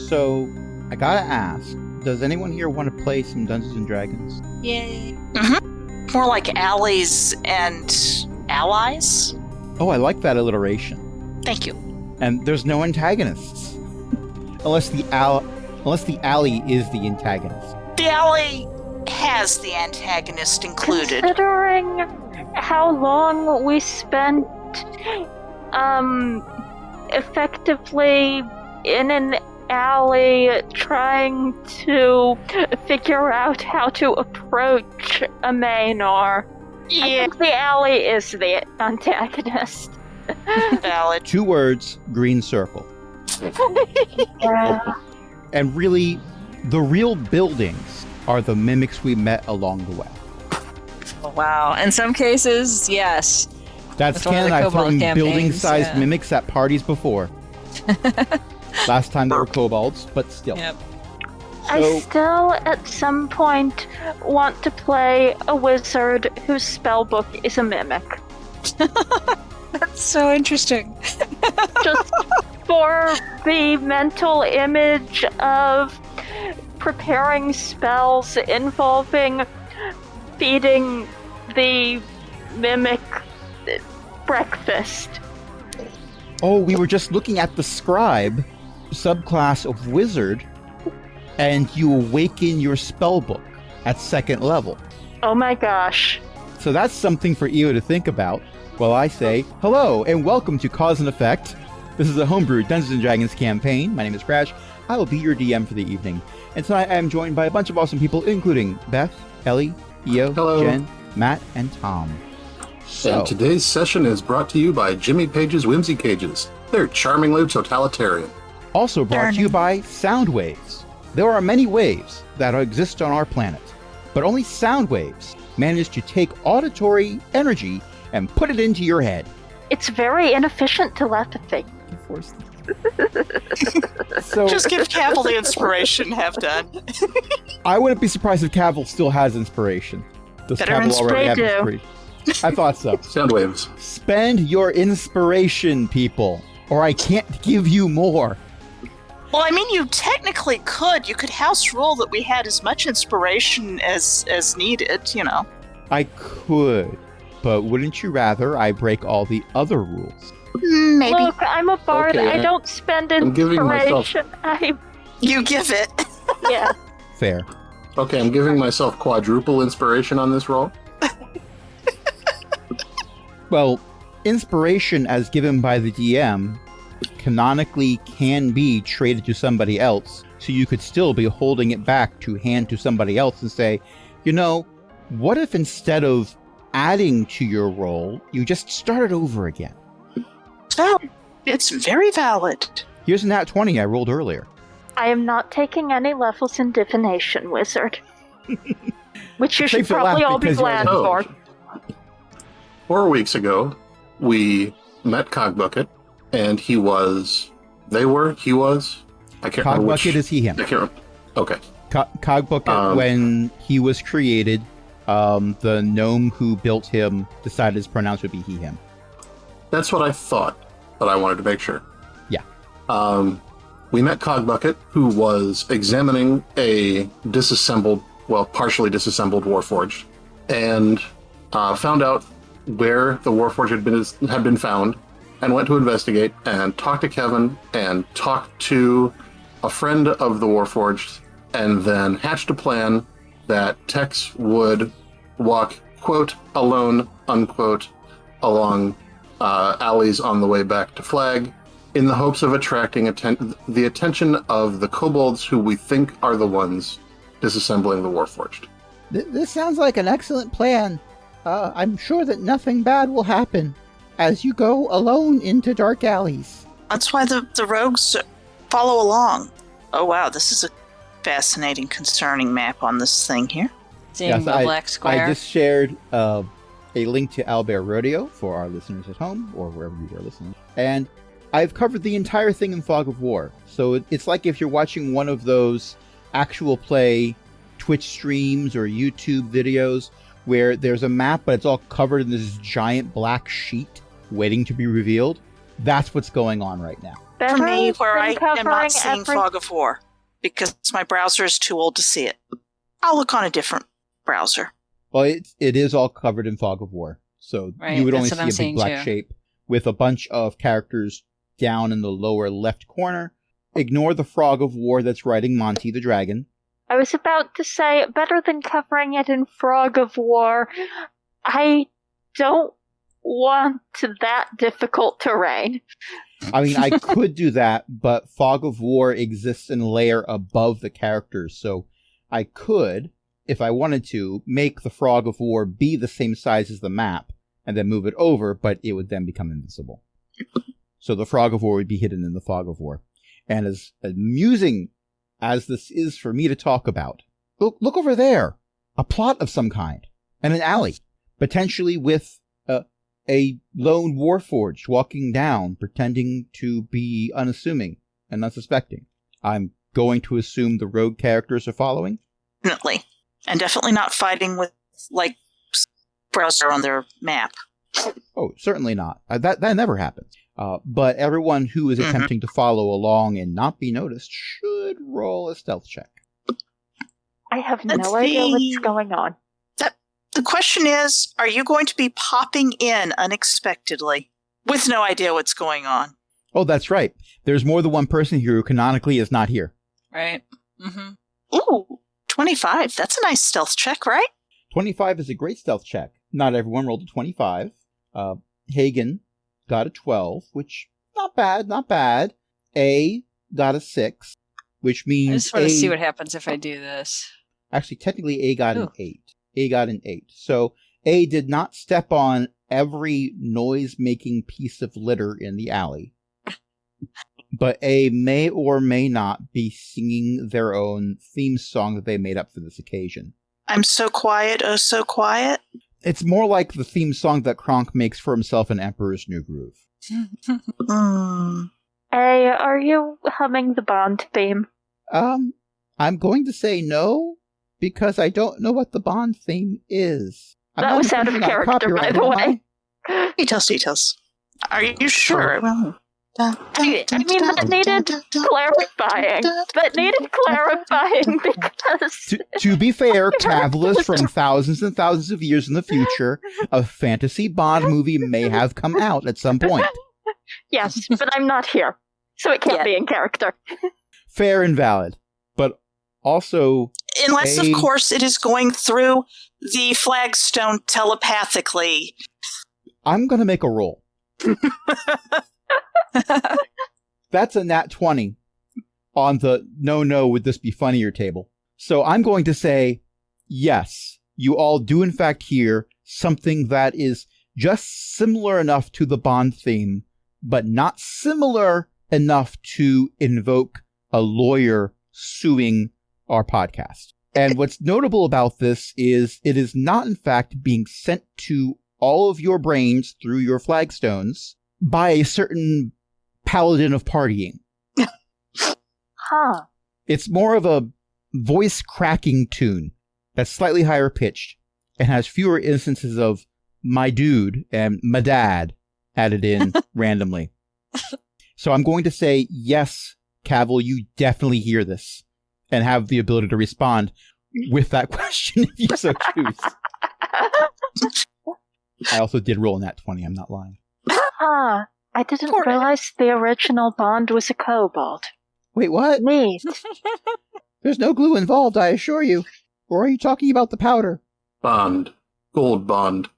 So, I gotta ask, does anyone here want to play some Dungeons and Dragons? Yay. Mm-hmm. More like allies and allies? Oh, I like that alliteration. Thank you. And there's no antagonists. Unless the ally is the antagonist. The ally has the antagonist included. Considering how long we spent effectively in an alley trying to figure out how to approach a Maynor, I think the alley is the antagonist. Valid. 2 words, green circle. Yeah. And really, the real buildings are the mimics we met along the way. Oh, wow. In some cases, yes. That's one of the canon. I've Kobold thrown campaigns, building-sized yeah. mimics at parties before. Last time they were kobolds, but still. Yep. I still, at some point, want to play a wizard whose spellbook is a mimic. That's so interesting. Just for the mental image of preparing spells involving feeding the mimic breakfast. Oh, we were just looking at the scribe subclass of wizard, and you awaken your spellbook at 2nd level. Oh my gosh. So that's something for Io to think about. While I say, hello and welcome to Cause and Effect. This is a homebrew Dungeons & Dragons campaign. My name is Crash. I will be your DM for the evening. And tonight I am joined by a bunch of awesome people, including Beth, Ellie, Io, Hello. Jen, Matt, and Tom. So, And today's session is brought to you by Jimmy Page's Whimsy Cages. They're charmingly totalitarian. also brought to you by sound waves. There are many waves that exist on our planet, but only sound waves manage to take auditory energy and put it into your head. It's very inefficient telepathy. So Just give Cavill the inspiration, have done. I wouldn't be surprised if Cavill still has inspiration. Does Better Cavill already have They do. inspiration? I thought so. Sound waves. Spend your inspiration, people, or I can't give you more. Well, I mean, you technically could. You could house rule that we had as much inspiration as needed, you know. I could, but wouldn't you rather I break all the other rules? Maybe. Look, I'm a bard. Okay, I don't spend I'm giving myself- inspiration. You give it. Yeah. Fair. Okay, I'm giving myself quadruple inspiration on this roll. Well, inspiration as given by the DM canonically can be traded to somebody else, so you could still be holding it back to hand to somebody else and say, you know, what if instead of adding to your roll, you just started over again? Well, it's very valid. Here's a nat 20 I rolled earlier. I am not taking any levels in divination, wizard. Which you should Safe to laugh probably all be because you're glad Oh. for. 4 weeks ago, we met Cogbucket, and he was... I can't remember which... Cogbucket is he, him. I can't remember. Okay. Cogbucket, when he was created, the gnome who built him decided his pronouns would be he, him. That's what I thought, but I wanted to make sure. Yeah. We met Cogbucket, who was examining a partially disassembled Warforged, and found out where the Warforged had been found, and went to investigate, and talked to Kevin, and talked to a friend of the Warforged, and then hatched a plan that Tex would walk, quote, alone, unquote, along alleys on the way back to Flag, in the hopes of attracting the attention of the kobolds who we think are the ones disassembling the Warforged. This sounds like an excellent plan. I'm sure that nothing bad will happen as you go alone into dark alleys. That's why the rogues follow along. Oh, wow, this is a fascinating, concerning map on this thing here. Seeing the black square. I just shared a link to Owlbear Rodeo for our listeners at home, or wherever you are listening. And I've covered the entire thing in Fog of War. So it's like if you're watching one of those actual play Twitch streams or YouTube videos where there's a map, but it's all covered in this giant black sheet waiting to be revealed. That's what's going on right now. Better for me where than I am covering not seeing every- Fog of War because my browser is too old to see it. I'll look on a different browser. Well, it is all covered in Fog of War, so Right, you would only that's see what a I'm seeing big black too. shape with a bunch of characters down in the lower left corner. Ignore the Frog of War that's riding Monty the Dragon. I was about to say, better than covering it in Frog of War. I don't want that difficult terrain. I mean, I could do that, but Fog of War exists in a layer above the characters, so I could, if I wanted to, make the Frog of War be the same size as the map, and then move it over, but it would then become invisible. So the Frog of War would be hidden in the Fog of War. And as amusing as this is for me to talk about, look over there! A plot of some kind, and an alley, potentially with a lone warforged walking down, pretending to be unassuming and unsuspecting. I'm going to assume the rogue characters are following. Definitely. And definitely not fighting with, like, browser on their map. Oh, certainly not. That never happens. But everyone who is attempting to follow along and not be noticed should roll a stealth check. I have Let's no idea see. what's going on. The question is, are you going to be popping in unexpectedly with no idea what's going on? Oh, that's right. There's more than one person here who canonically is not here. Right? Mm-hmm. Ooh, 25. That's a nice stealth check, right? 25 is a great stealth check. Not everyone rolled a 25. Hagen got a 12, which, not bad. A got a 6, which means I just want A... to see what happens if I do this. Actually, technically, A got an Ooh. 8. A got an 8. So, A did not step on every noise-making piece of litter in the alley. But A may or may not be singing their own theme song that they made up for this occasion. I'm so quiet, oh so quiet. It's more like the theme song that Kronk makes for himself in Emperor's New Groove. Hey, are you humming the Bond theme? I'm going to say no, because I don't know what the Bond theme is. I'm That not was out of infringing on character, by copyright, the am way. I? Details. Are you sure? I mean, that needed clarifying. That needed clarifying because... To be fair, Cavill is from thousands and thousands of years in the future. A fantasy Bond movie may have come out at some point. Yes, but I'm not here, so it can't Yeah. be in character. Fair and valid. But also, Unless, A- of course, it is going through the flagstone telepathically. I'm going to make a roll. That's a nat 20 on the no, would this be funnier table. So I'm going to say, yes, you all do in fact hear something that is just similar enough to the Bond theme, but not similar enough to invoke a lawyer suing our podcast. And what's notable about this is it is not in fact being sent to all of your brains through your flagstones by a certain paladin of partying. Huh. It's more of a voice cracking tune that's slightly higher pitched and has fewer instances of my dude and my dad added in randomly. So I'm going to say, yes, Cavill, you definitely hear this and have the ability to respond with that question if you so choose. I also did roll in that 20, I'm not lying. Huh. I didn't Poor realize the original Bond was a kobold. Wait, what? Neat. There's no glue involved, I assure you. Or are you talking about the powder? Bond. Gold Bond.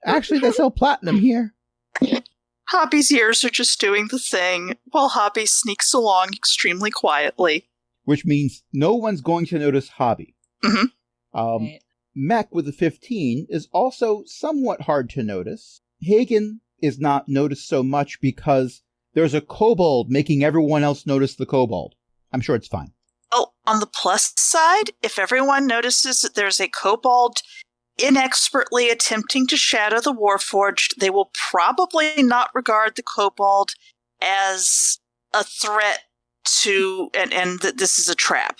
Actually, they sell platinum here. Hobby's ears are just doing the thing, while Hobby sneaks along extremely quietly. Which means no one's going to notice Hobby. Mhm. Right. Mech with a 15 is also somewhat hard to notice. Hagen is not noticed so much because there's a kobold making everyone else notice the kobold. I'm sure it's fine. Oh, on the plus side, if everyone notices that there's a kobold inexpertly attempting to shadow the Warforged, they will probably not regard the kobold as a threat to, and that this is a trap.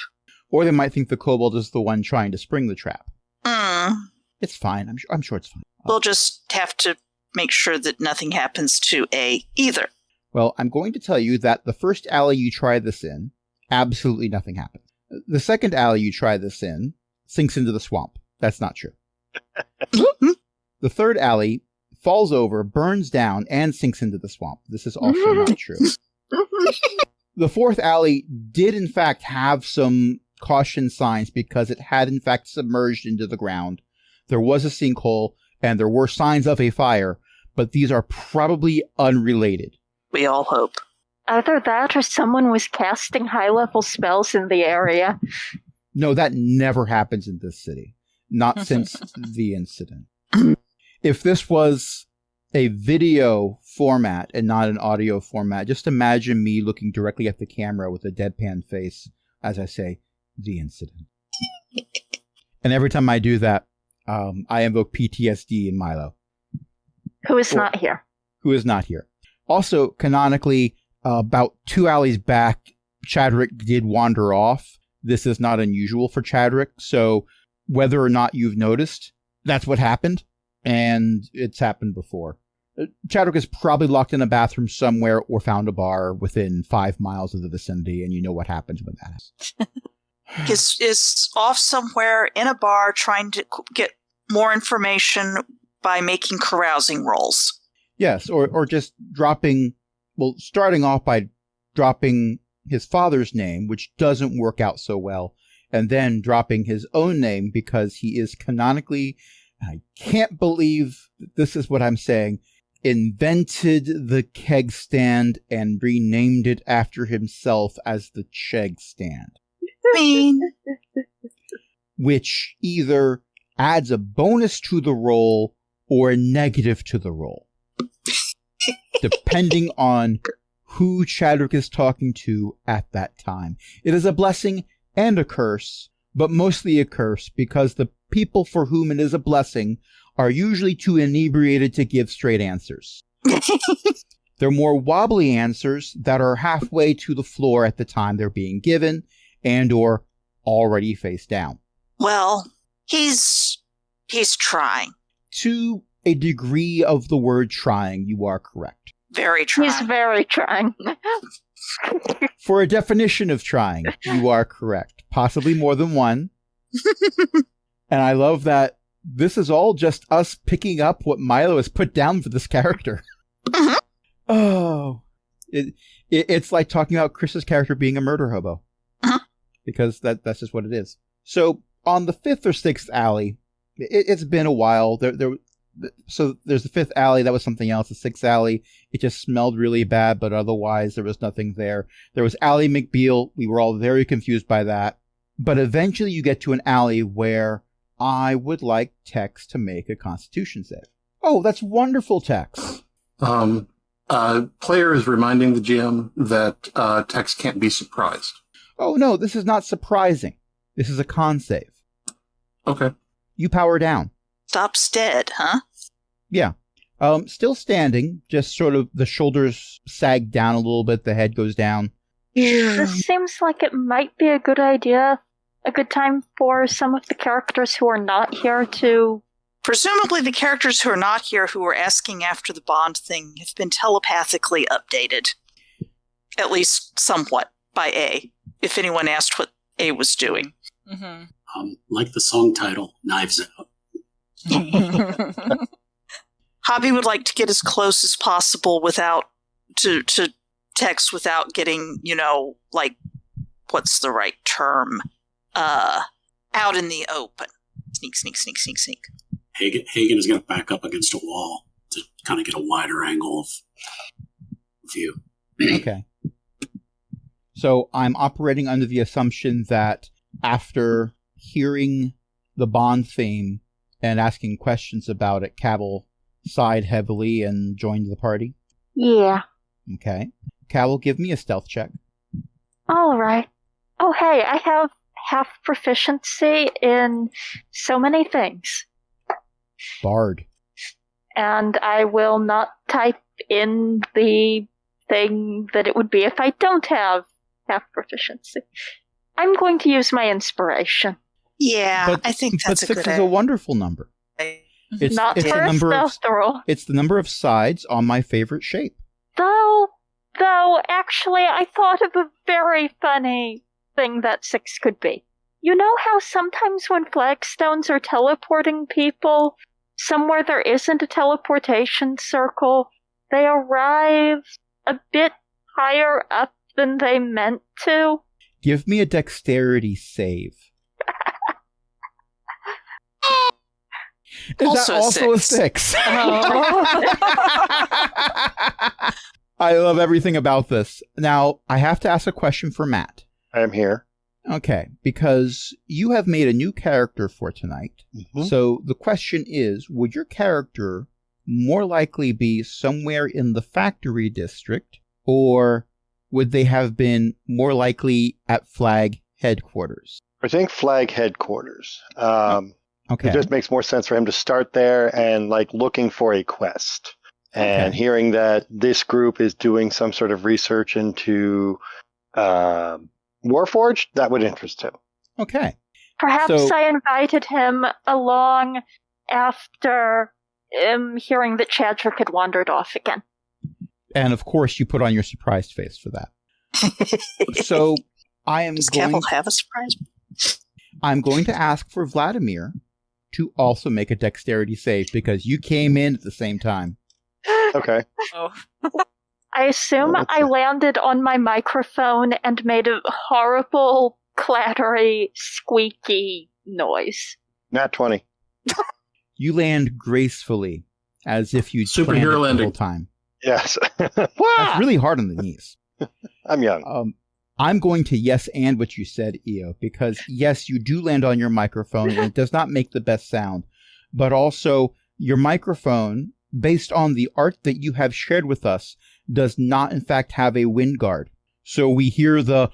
Or they might think the kobold is the one trying to spring the trap. Mm. It's fine. I'm sure it's fine. We'll just have to make sure that nothing happens to A either. Well, I'm going to tell you that the first alley you try this in, absolutely nothing happens. The second alley you try this in sinks into the swamp. That's not true. The third alley falls over, burns down, and sinks into the swamp. This is also not true. The fourth alley did, in fact, have some caution signs because it had, in fact, submerged into the ground. There was a sinkhole, and there were signs of a fire, but these are probably unrelated. We all hope. Either that or someone was casting high-level spells in the area. No, that never happens in this city. Not since the incident. If this was a video format and not an audio format, just imagine me looking directly at the camera with a deadpan face as I say, the incident. And every time I do that, I invoke PTSD in Milo. Who is not here. Who is not here. Also, canonically, about 2 alleys back, Chadrick did wander off. This is not unusual for Chadrick, so whether or not you've noticed, that's what happened, and it's happened before. Chadwick is probably locked in a bathroom somewhere or found a bar within 5 miles of the vicinity, and you know what happens when that happens. Is off somewhere in a bar trying to get more information by making carousing rolls. Yes, or just starting off by dropping his father's name, which doesn't work out so well, and then dropping his own name because he is canonically, I can't believe this is what I'm saying, invented the keg stand and renamed it after himself as the Cheg stand. Which either adds a bonus to the roll or a negative to the roll. Depending on who Chadwick is talking to at that time. It is a blessing and a curse, but mostly a curse because the people for whom it is a blessing are usually too inebriated to give straight answers. They're more wobbly answers that are halfway to the floor at the time they're being given and or already face down. Well, he's trying. To a degree of the word trying, you are correct. Very trying. He's very trying. For a definition of trying, you are correct. Possibly more than one. And I love that this is all just us picking up what Milo has put down for this character. Mm-hmm. Oh. It's like talking about Chris's character being a murder hobo. Uh-huh. Because that's just what it is. So, on the 5th or 6th alley, it's been a while. So there's the 5th alley, that was something else. The 6th alley, it just smelled really bad, but otherwise there was nothing there. There was Alley McBeal. We were all very confused by that. But eventually you get to an alley where I would like Tex to make a Constitution save. Oh, that's wonderful, Tex. Player is reminding the GM that Tex can't be surprised. Oh, no, this is not surprising. This is a con save. Okay. You power down. Stops dead, huh? Yeah. Still standing, just sort of the shoulders sag down a little bit, the head goes down. This seems like it might be a good idea, a good time for some of the characters who are not here to... Presumably the characters who are not here who were asking after the Bond thing have been telepathically updated. At least somewhat by A, if anyone asked what A was doing. Mm-hmm. Like the song title, Knives Out. Hobby would like to get as close as possible without to text without getting, like, what's the right term? Out in the open. Sneak, sneak, sneak, sneak, sneak. Hagen is going to back up against a wall to kind of get a wider angle of view. Okay. So I'm operating under the assumption that after hearing the Bond theme and asking questions about it, Cabell sighed heavily and joined the party? Yeah. Okay. Cabell, give me a stealth check. All right. Oh, hey, I have half proficiency in so many things. Bard. And I will not type in the thing that it would be if I don't have half proficiency. I'm going to use my inspiration. Yeah, I think that's a good idea. But 6 is a wonderful number. Not for a stealth roll. It's the number of sides on my favorite shape. Though, Though, actually, I thought of a very funny thing that 6 could be. You know how sometimes when flagstones are teleporting people, somewhere there isn't a teleportation circle, they arrive a bit higher up than they meant to? Give me a dexterity save. Is Also that also a 6? I love everything about this. Now, I have to ask a question for Matt. I am here. Okay, because you have made a new character for tonight. Mm-hmm. So the question is, would your character more likely be somewhere in the factory district, or would they have been more likely at Flag headquarters? I think Flag headquarters. Okay. It just makes more sense for him to start there and like looking for a quest. And hearing that this group is doing some sort of research into Warforged, that would interest him. Okay. Perhaps I invited him along after hearing that Chadrick had wandered off again. And of course, you put on your surprised face for that. So I am Does going. Cavill have a surprise? I'm going to ask for Vladimir to also make a dexterity save because you came in at the same time. Okay. Oh. I assume I landed on my microphone and made a horrible, clattery, squeaky noise. Nat 20. You land gracefully, as if you'd Superhero planned it the landing. whole time. Yes. That's really hard on the knees. I'm young. I'm going to yes and what you said, Io, because yes, you do land on your microphone, and it does not make the best sound. But also, your microphone, based on the art that you have shared with us, does not, in fact, have a wind guard. So we hear the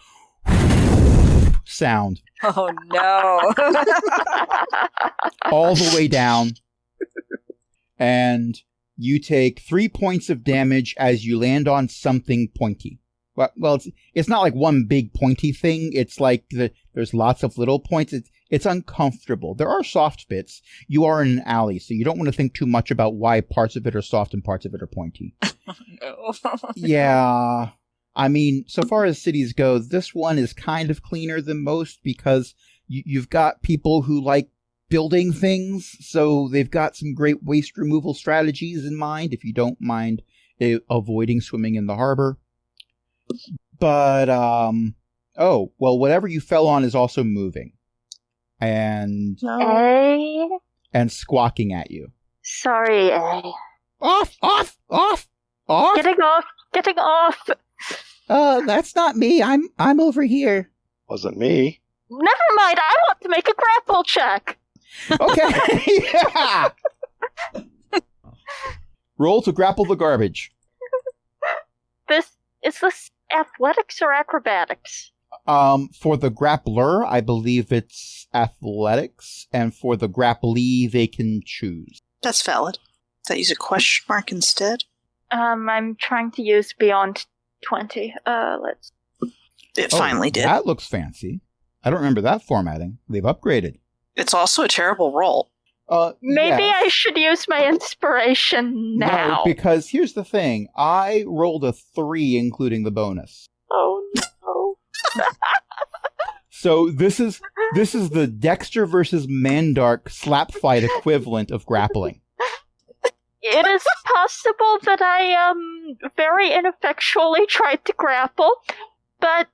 sound Oh no. all the way down, and you take 3 points of damage as you land on something pointy. Well, it's not like one big pointy thing. It's like there's lots of little points. It's uncomfortable. There are soft bits. You are in an alley, so you don't want to think too much about why parts of it are soft and parts of it are pointy. No. Yeah. I mean, so far as cities go, this one is kind of cleaner than most because you've got people who like building things, so they've got some great waste removal strategies in mind, if you don't mind avoiding swimming in the harbor. But, whatever you fell on is also moving. And squawking at you. Sorry, A. Off! Getting off! That's not me. I'm over here. Wasn't me. Never mind, I want to make a grapple check! Okay, yeah! Roll to grapple the garbage. Is this athletics or acrobatics? For the grappler, I believe it's athletics, and for the grapplee, they can choose. That's valid. That use a question mark instead? I'm trying to use beyond 20. It finally did. That looks fancy. I don't remember that formatting. They've upgraded. It's also a terrible roll. Maybe yes. I should use my inspiration now. No, because here's the thing. I rolled a 3, including the bonus. Oh no. So this is the Dexter versus Mandark slap fight equivalent of grappling. It is possible that I very ineffectually tried to grapple, but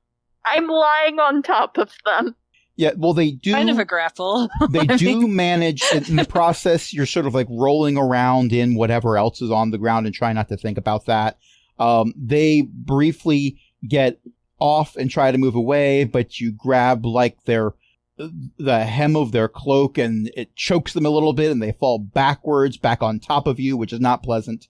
I'm lying on top of them. Yeah, well, they do. Kind of a grapple. They do manage, in the process, you're sort of like rolling around in whatever else is on the ground and try not to think about that. They briefly get off and try to move away, but you grab like the hem of their cloak and it chokes them a little bit and they fall backwards back on top of you, which is not pleasant.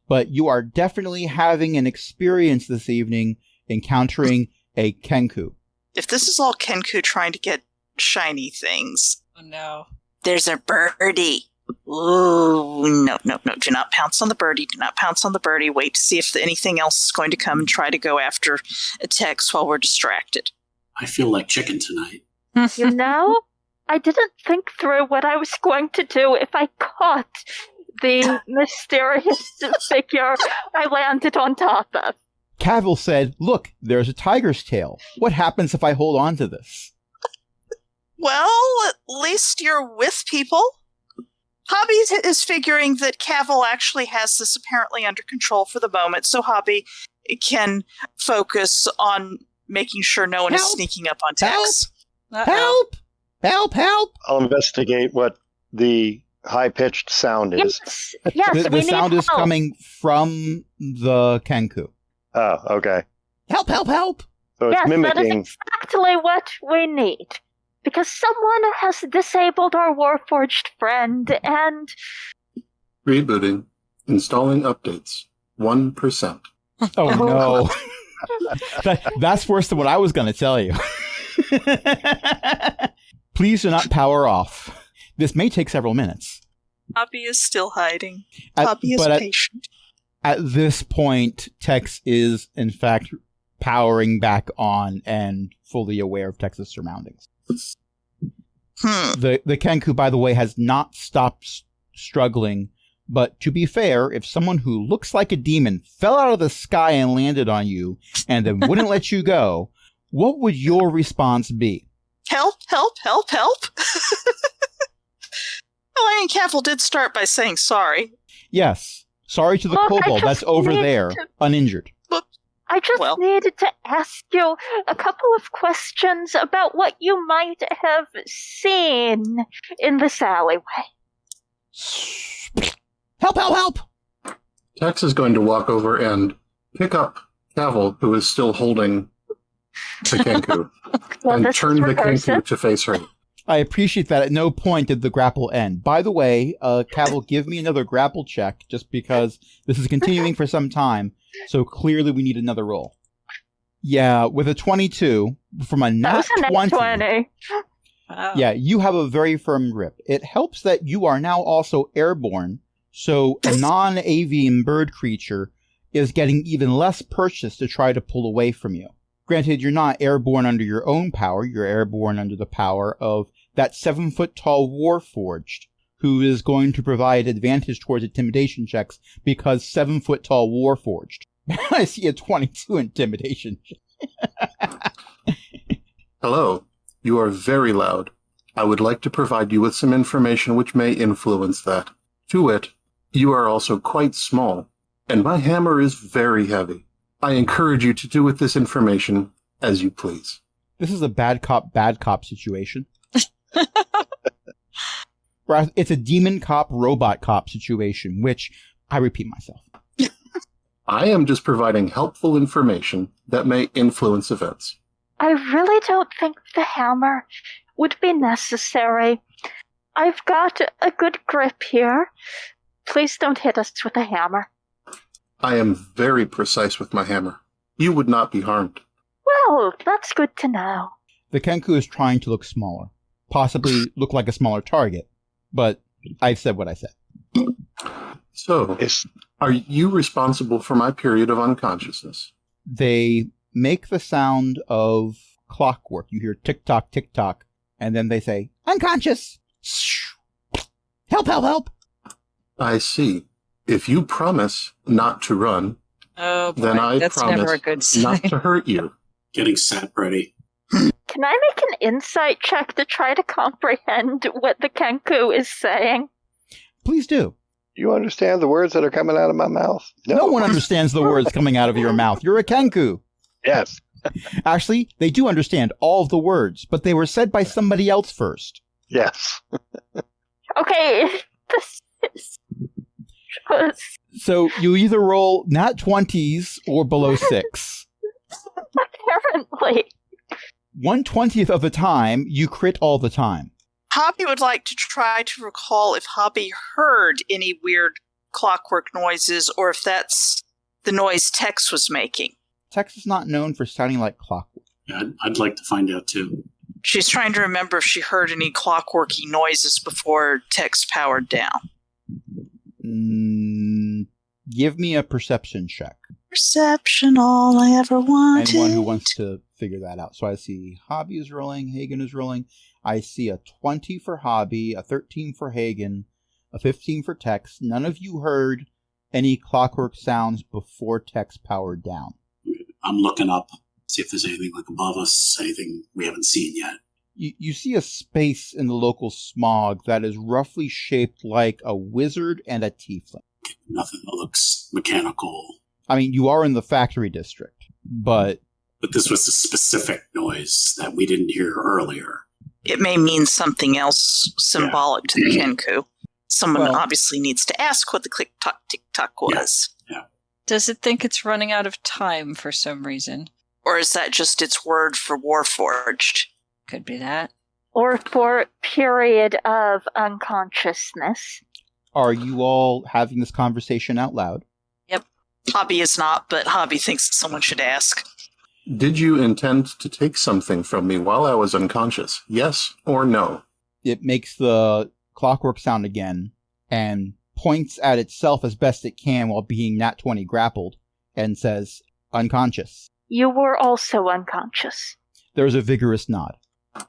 But you are definitely having an experience this evening encountering a Kenku. If this is all Kenku trying to get shiny things, Oh no. there's a birdie. Ooh, no. Do not pounce on the birdie. Do not pounce on the birdie. Wait to see if anything else is going to come and try to go after Tex while we're distracted. I feel like chicken tonight. You know, I didn't think through what I was going to do if I caught the mysterious figure I landed on top of. Cavill said, look, there's a tiger's tail. What happens if I hold on to this? Well, at least you're with people. Hobby is figuring that Cavill actually has this apparently under control for the moment, so Hobby can focus on making sure no one is sneaking up on Tex. Help! Help! Help! I'll investigate what the high-pitched sound is. Yes, The sound is coming from the Kenku. Oh, okay. Help! Help! Help! So it's Yes, that mimicking. is exactly what we need. Because someone has disabled our Warforged friend, and Rebooting. Installing updates. 1%. Oh no. That's worse than what I was going to tell you. Please do not power off. This may take several minutes. Hobby is still hiding. Hobby is patient. At this point, Tex is, in fact, powering back on and fully aware of Tex's surroundings. The Kenku, by the way, has not stopped struggling. But to be fair, if someone who looks like a demon fell out of the sky and landed on you and then wouldn't let you go, what would your response be? Help, help, help, help. Well, I mean, Cavill did start by saying sorry. Yes. Sorry to the Look, I kobold. just That's over need there, to- uninjured. I just Well. needed to ask you a couple of questions about what you might have seen in this alleyway. Help, help, help! Tex is going to walk over and pick up Cavill, who is still holding the Kenku, Well, and this turn is the recursive. Kenku to face her. I appreciate that at no point did the grapple end. By the way, Cavill, give me another grapple check, just because this is continuing for some time, so clearly we need another roll. Yeah, with a 22, from a That nat was a nat 20. Wow. yeah, you have a very firm grip. It helps that you are now also airborne, so a non-avian bird creature is getting even less purchase to try to pull away from you. Granted, you're not airborne under your own power, you're airborne under the power of that 7-foot-tall Warforged, who is going to provide advantage towards intimidation checks because 7-foot-tall Warforged. I see a 22 intimidation check. Hello. You are very loud. I would like to provide you with some information which may influence that. To wit, you are also quite small, and my hammer is very heavy. I encourage you to do with this information as you please. This is a bad cop situation. It's a demon cop, robot cop situation, which I repeat myself. I am just providing helpful information that may influence events. I really don't think the hammer would be necessary. I've got a good grip here. Please don't hit us with a hammer. I am very precise with my hammer. You would not be harmed. Well, that's good to know. The Kenku is trying to look smaller, possibly look like a smaller target, but I said what I said. So, Is are you responsible for my period of unconsciousness? They make the sound of clockwork. You hear tick-tock, tick-tock, and then they say, unconscious! Help, help, help! I see. If you promise not to run, Oh, boy. then I That's promise never a good sign. not to hurt you. Getting sap ready. Can I make an insight check to try to comprehend what the Kenku is saying? Please do. you understand the words that are coming out of my mouth? No one understands the words coming out of your mouth. You're a Kenku. Yes. Actually, they do understand all of the words, but they were said by somebody else first. Yes. Okay, this is just So you either roll nat 20s or below 6. apparently. 1/20th of the time, you crit all the time. Hobby would like to try to recall if Hobby heard any weird clockwork noises or if that's the noise Tex was making. Tex is not known for sounding like clockwork. Yeah, I'd like to find out too. She's trying to remember if she heard any clockworky noises before Tex powered down. Give me a perception check. Perception, all I ever wanted. Anyone who wants to figure that out. So I see Hobby is rolling, Hagen is rolling. I see a 20 for Hobby, a 13 for Hagen, a 15 for Tex. None of you heard any clockwork sounds before Tex powered down. Okay. I'm looking up, see if there's anything like above us, anything we haven't seen yet. You see a space in the local smog that is roughly shaped like a wizard and a tiefling. Nothing that looks mechanical. I mean, you are in the factory district, but this was a specific noise that we didn't hear earlier. It may mean something else symbolic to the Kenku. Someone obviously needs to ask what the click-tock, tick-tock was. Yeah. Does it think it's running out of time for some reason? Or is that just its word for Warforged? Could be that. Or for period of unconsciousness. are you all having this conversation out loud? Hobby is not, but Hobby thinks someone should ask. Did you intend to take something from me while I was unconscious? Yes or no? It makes the clockwork sound again and points at itself as best it can while being nat 20 grappled and says, unconscious. You were also unconscious. There's a vigorous nod. What's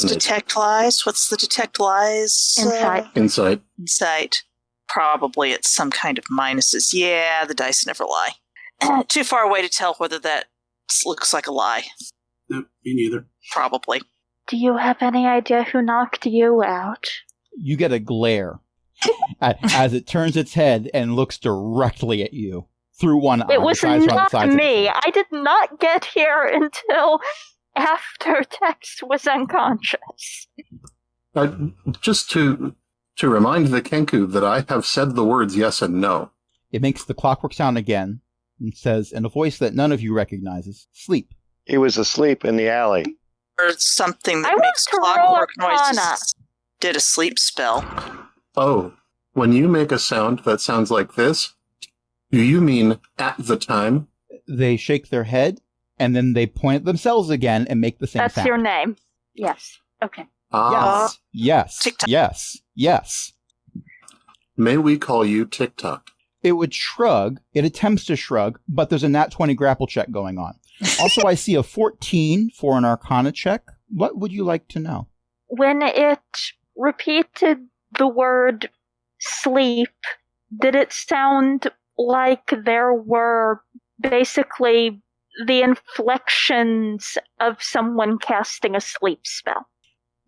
Fascinating. detect lies? What's the detect lies? Insight. Insight. Insight. Probably it's some kind of minuses. Yeah, the dice never lie. Too far away to tell whether that looks like a lie. No, me neither. Probably. Do you have any idea who knocked you out? You get a glare as it turns its head and looks directly at you through one eye. It was Its eyes are on the not sides of me. its head. I did not get here until after Tex was unconscious. Just to remind the Kenku that I have said the words yes and no. It makes the clockwork sound again and says, in a voice that none of you recognizes, sleep. He was asleep in the alley. Or something that I want makes to roll clockwork Arcana. noises. Did a sleep spell. Oh, when you make a sound that sounds like this, do you mean at the time? They shake their head, and then they point at themselves again and make the same That's sound. your name. Yes. Okay. Ah, Yes. Tick-tock. Yes. Yes. may we call you TikTok? It would shrug. It attempts to shrug, but there's a nat 20 grapple check going on. Also, I see a 14 for an Arcana check. What would you like to know? When it repeated the word sleep, did it sound like there were basically the inflections of someone casting a sleep spell?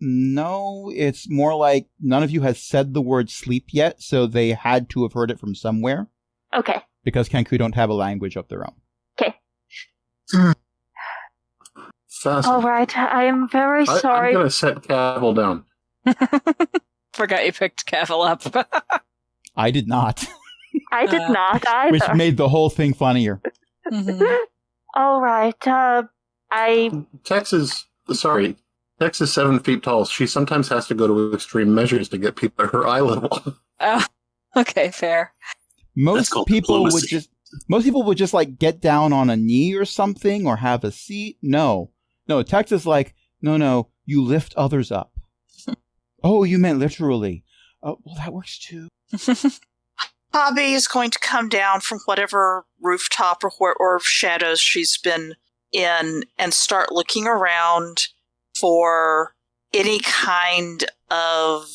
No, it's more like none of you has said the word sleep yet, so they had to have heard it from somewhere, Okay. because Kenku don't have a language of their own. Okay. Fascinating. All right. I am very I'm sorry. going to set Cavill down. Forgot you picked Cavill up. I did not, I did not either. which made the whole thing funnier. Mhm. All right. Tex is 7 feet tall. She sometimes has to go to extreme measures to get people at her eye level. Oh, okay, fair. Most called people diplomacy. would just like get down on a knee or something or have a seat. No, Tex is like, no, you lift others up. Oh, you meant literally. Oh, well, that works too. Hobby is going to come down from whatever rooftop or shadows she's been in and start looking around for any kind of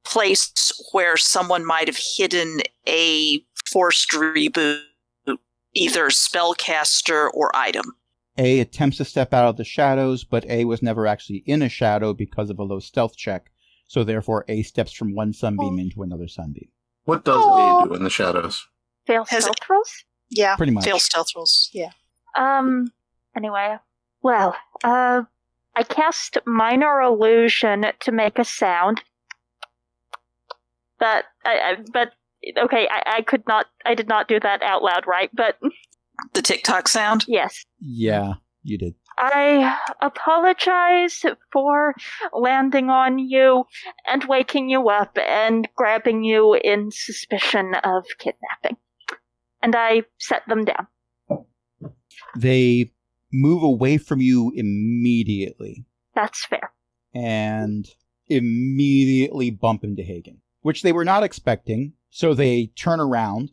place where someone might have hidden a forced reboot, either spellcaster or item. A attempts to step out of the shadows, but A was never actually in a shadow because of a low stealth check. So therefore, A steps from one sunbeam into another sunbeam. What does A do in the shadows? Fail Has stealth rolls? Yeah, Pretty much. fail stealth rolls. Yeah. Anyway. Well, I cast Minor Illusion to make a sound. But, okay, I did not do that out loud, right? But, The TikTok sound. yes. Yeah, you did. I apologize for landing on you and waking you up and grabbing you in suspicion of kidnapping. And I set them down. They move away from you immediately That's fair. and immediately bump into Hagen, which they were not expecting. So they turn around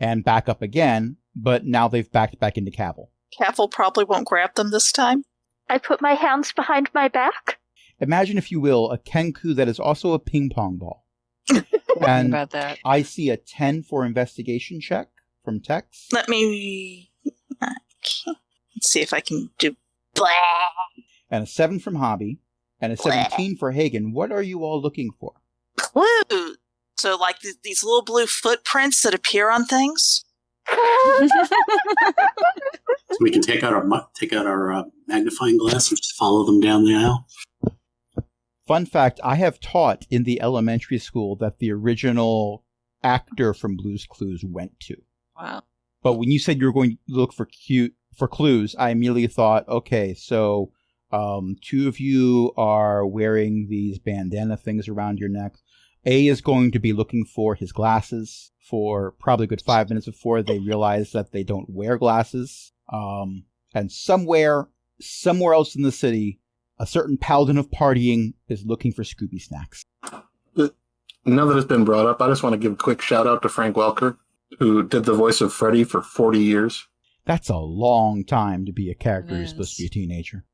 and back up again, but now they've backed back into Cavill. Cavill probably won't grab them this time. I put my hands behind my back. Imagine, if you will, a Kenku that is also a ping pong ball. Thinking And about that. I see a 10 for investigation check from Tex. Let me... Let's see if I can do blah. And a 7 from Hobby, and a 17 for Hagen. What are you all looking for? Clue. So, like these little blue footprints that appear on things. So we can take out our magnifying glass and just follow them down the aisle. Fun fact, I have taught in the elementary school that the original actor from Blue's Clues went to. Wow. But when you said you were going to look for clues, I immediately thought, okay, so 2 of you are wearing these bandana things around your neck. A is going to be looking for his glasses for probably a good 5 minutes before they realize that they don't wear glasses. And somewhere else in the city, a certain paladin of partying is looking for Scooby snacks. Now that it's been brought up, I just want to give a quick shout out to Frank Welker, who did the voice of Freddy for 40 years. That's a long time to be a character who's supposed to be a teenager.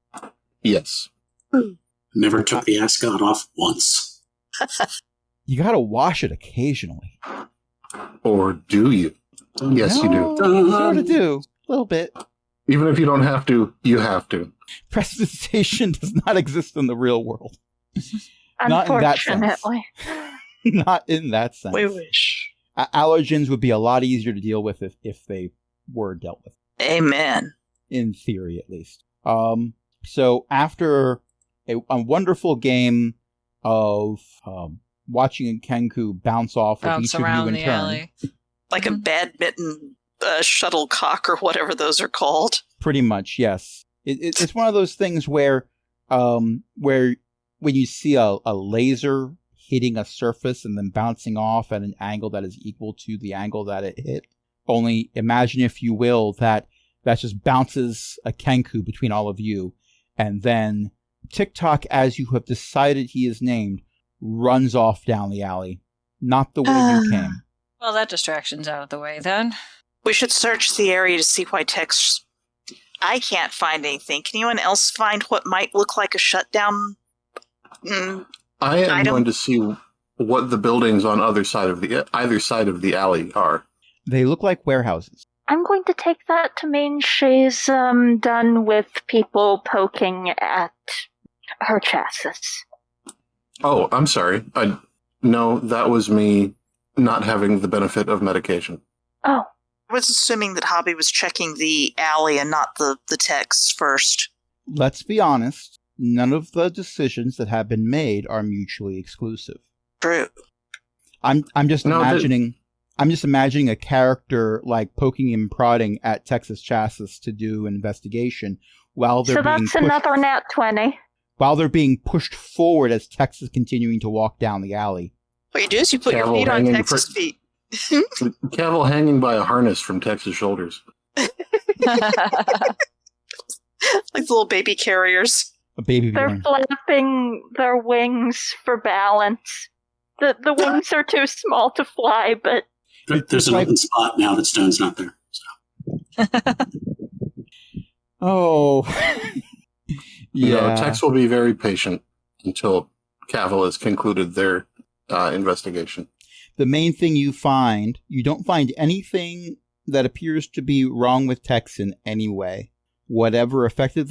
Yes. Never took the ascot off once. You gotta wash it occasionally. Or do you? Yes, you do. Sort of do. A little bit. Even if you don't have to, you have to. Prestidigitation does not exist in the real world. Not in that sense. Unfortunately. Not in that sense. We wish. Allergens would be a lot easier to deal with if they were dealt with. Amen. In theory, at least. So after a wonderful game of watching a Kenku bounce off of each of you in turn. Alley. Like a badminton shuttlecock or whatever those are called. Pretty much, yes. It's one of those things where when you see a laser hitting a surface and then bouncing off at an angle that is equal to the angle that it hit. Only imagine, if you will, that just bounces a Kenku between all of you, and then TikTok, as you have decided he is named, runs off down the alley. Not the way you came. Well, that distraction's out of the way then. We should search the area to see why text. I can't find anything. Can anyone else find what might look like a shutdown? I am item? going to see what the buildings on either side of the alley are. They look like warehouses. I'm going to take that to mean she's done with people poking at her chassis. Oh, I'm sorry. No, that was me not having the benefit of medication. Oh. I was assuming that Hobby was checking the alley and not the text first. Let's be honest. None of the decisions that have been made are mutually exclusive. True. I'm just imagining a character like poking and prodding at Texas Chassis to do an investigation while they're another nat 20. While they're being pushed forward as Tex is continuing to walk down the alley. What you do is you put your feet on Tex's feet. Cavill hanging by a harness from Tex's shoulders. Like the little baby carriers. A baby They're Bjorn. flapping their wings for balance. The wings are too small to fly, but... There's an open spot now that Stone's not there. So. Oh. Yeah. Tex will be very patient until Cavill has concluded their investigation. The main thing you don't find anything that appears to be wrong with Tex in any way. Whatever affected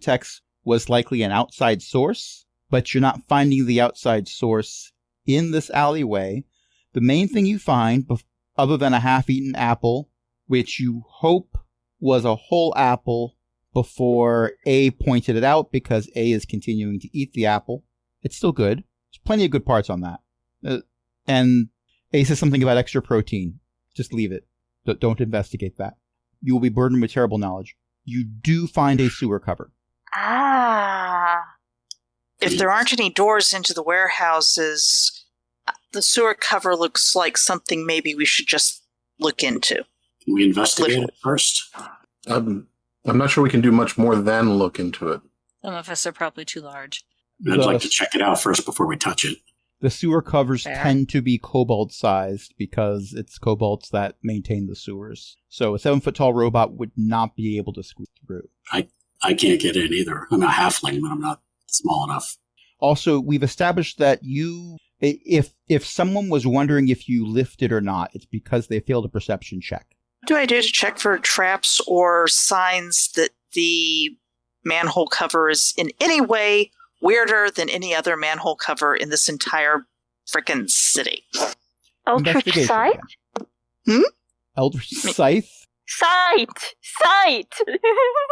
Tex was likely an outside source, but you're not finding the outside source in this alleyway. The main thing you find, other than a half-eaten apple, which you hope was a whole apple before A pointed it out because A is continuing to eat the apple. It's still good. There's plenty of good parts on that. And A says something about extra protein. Just leave it. Don't investigate that. You will be burdened with terrible knowledge. You do find a sewer cover. Ah. If there aren't any doors into the warehouses, the sewer cover looks like something maybe we should just look into. Can we investigate it first? I'm not sure we can do much more than look into it. Some of us are probably too large. I'd like to check it out first before we touch it. The sewer covers Fair. tend to be kobold-sized because it's kobolds that maintain the sewers. So a 7-foot-tall robot would not be able to squeeze through. I can't get in either. I'm a halfling, but I'm not small enough. Also, we've established that if someone was wondering if you lifted or not, it's because they failed a perception check. What do I do to check for traps or signs that the manhole cover is in any way weirder than any other manhole cover in this entire frickin' city? Eldritch Investigation Sight? again. Eldritch Scythe? Sight!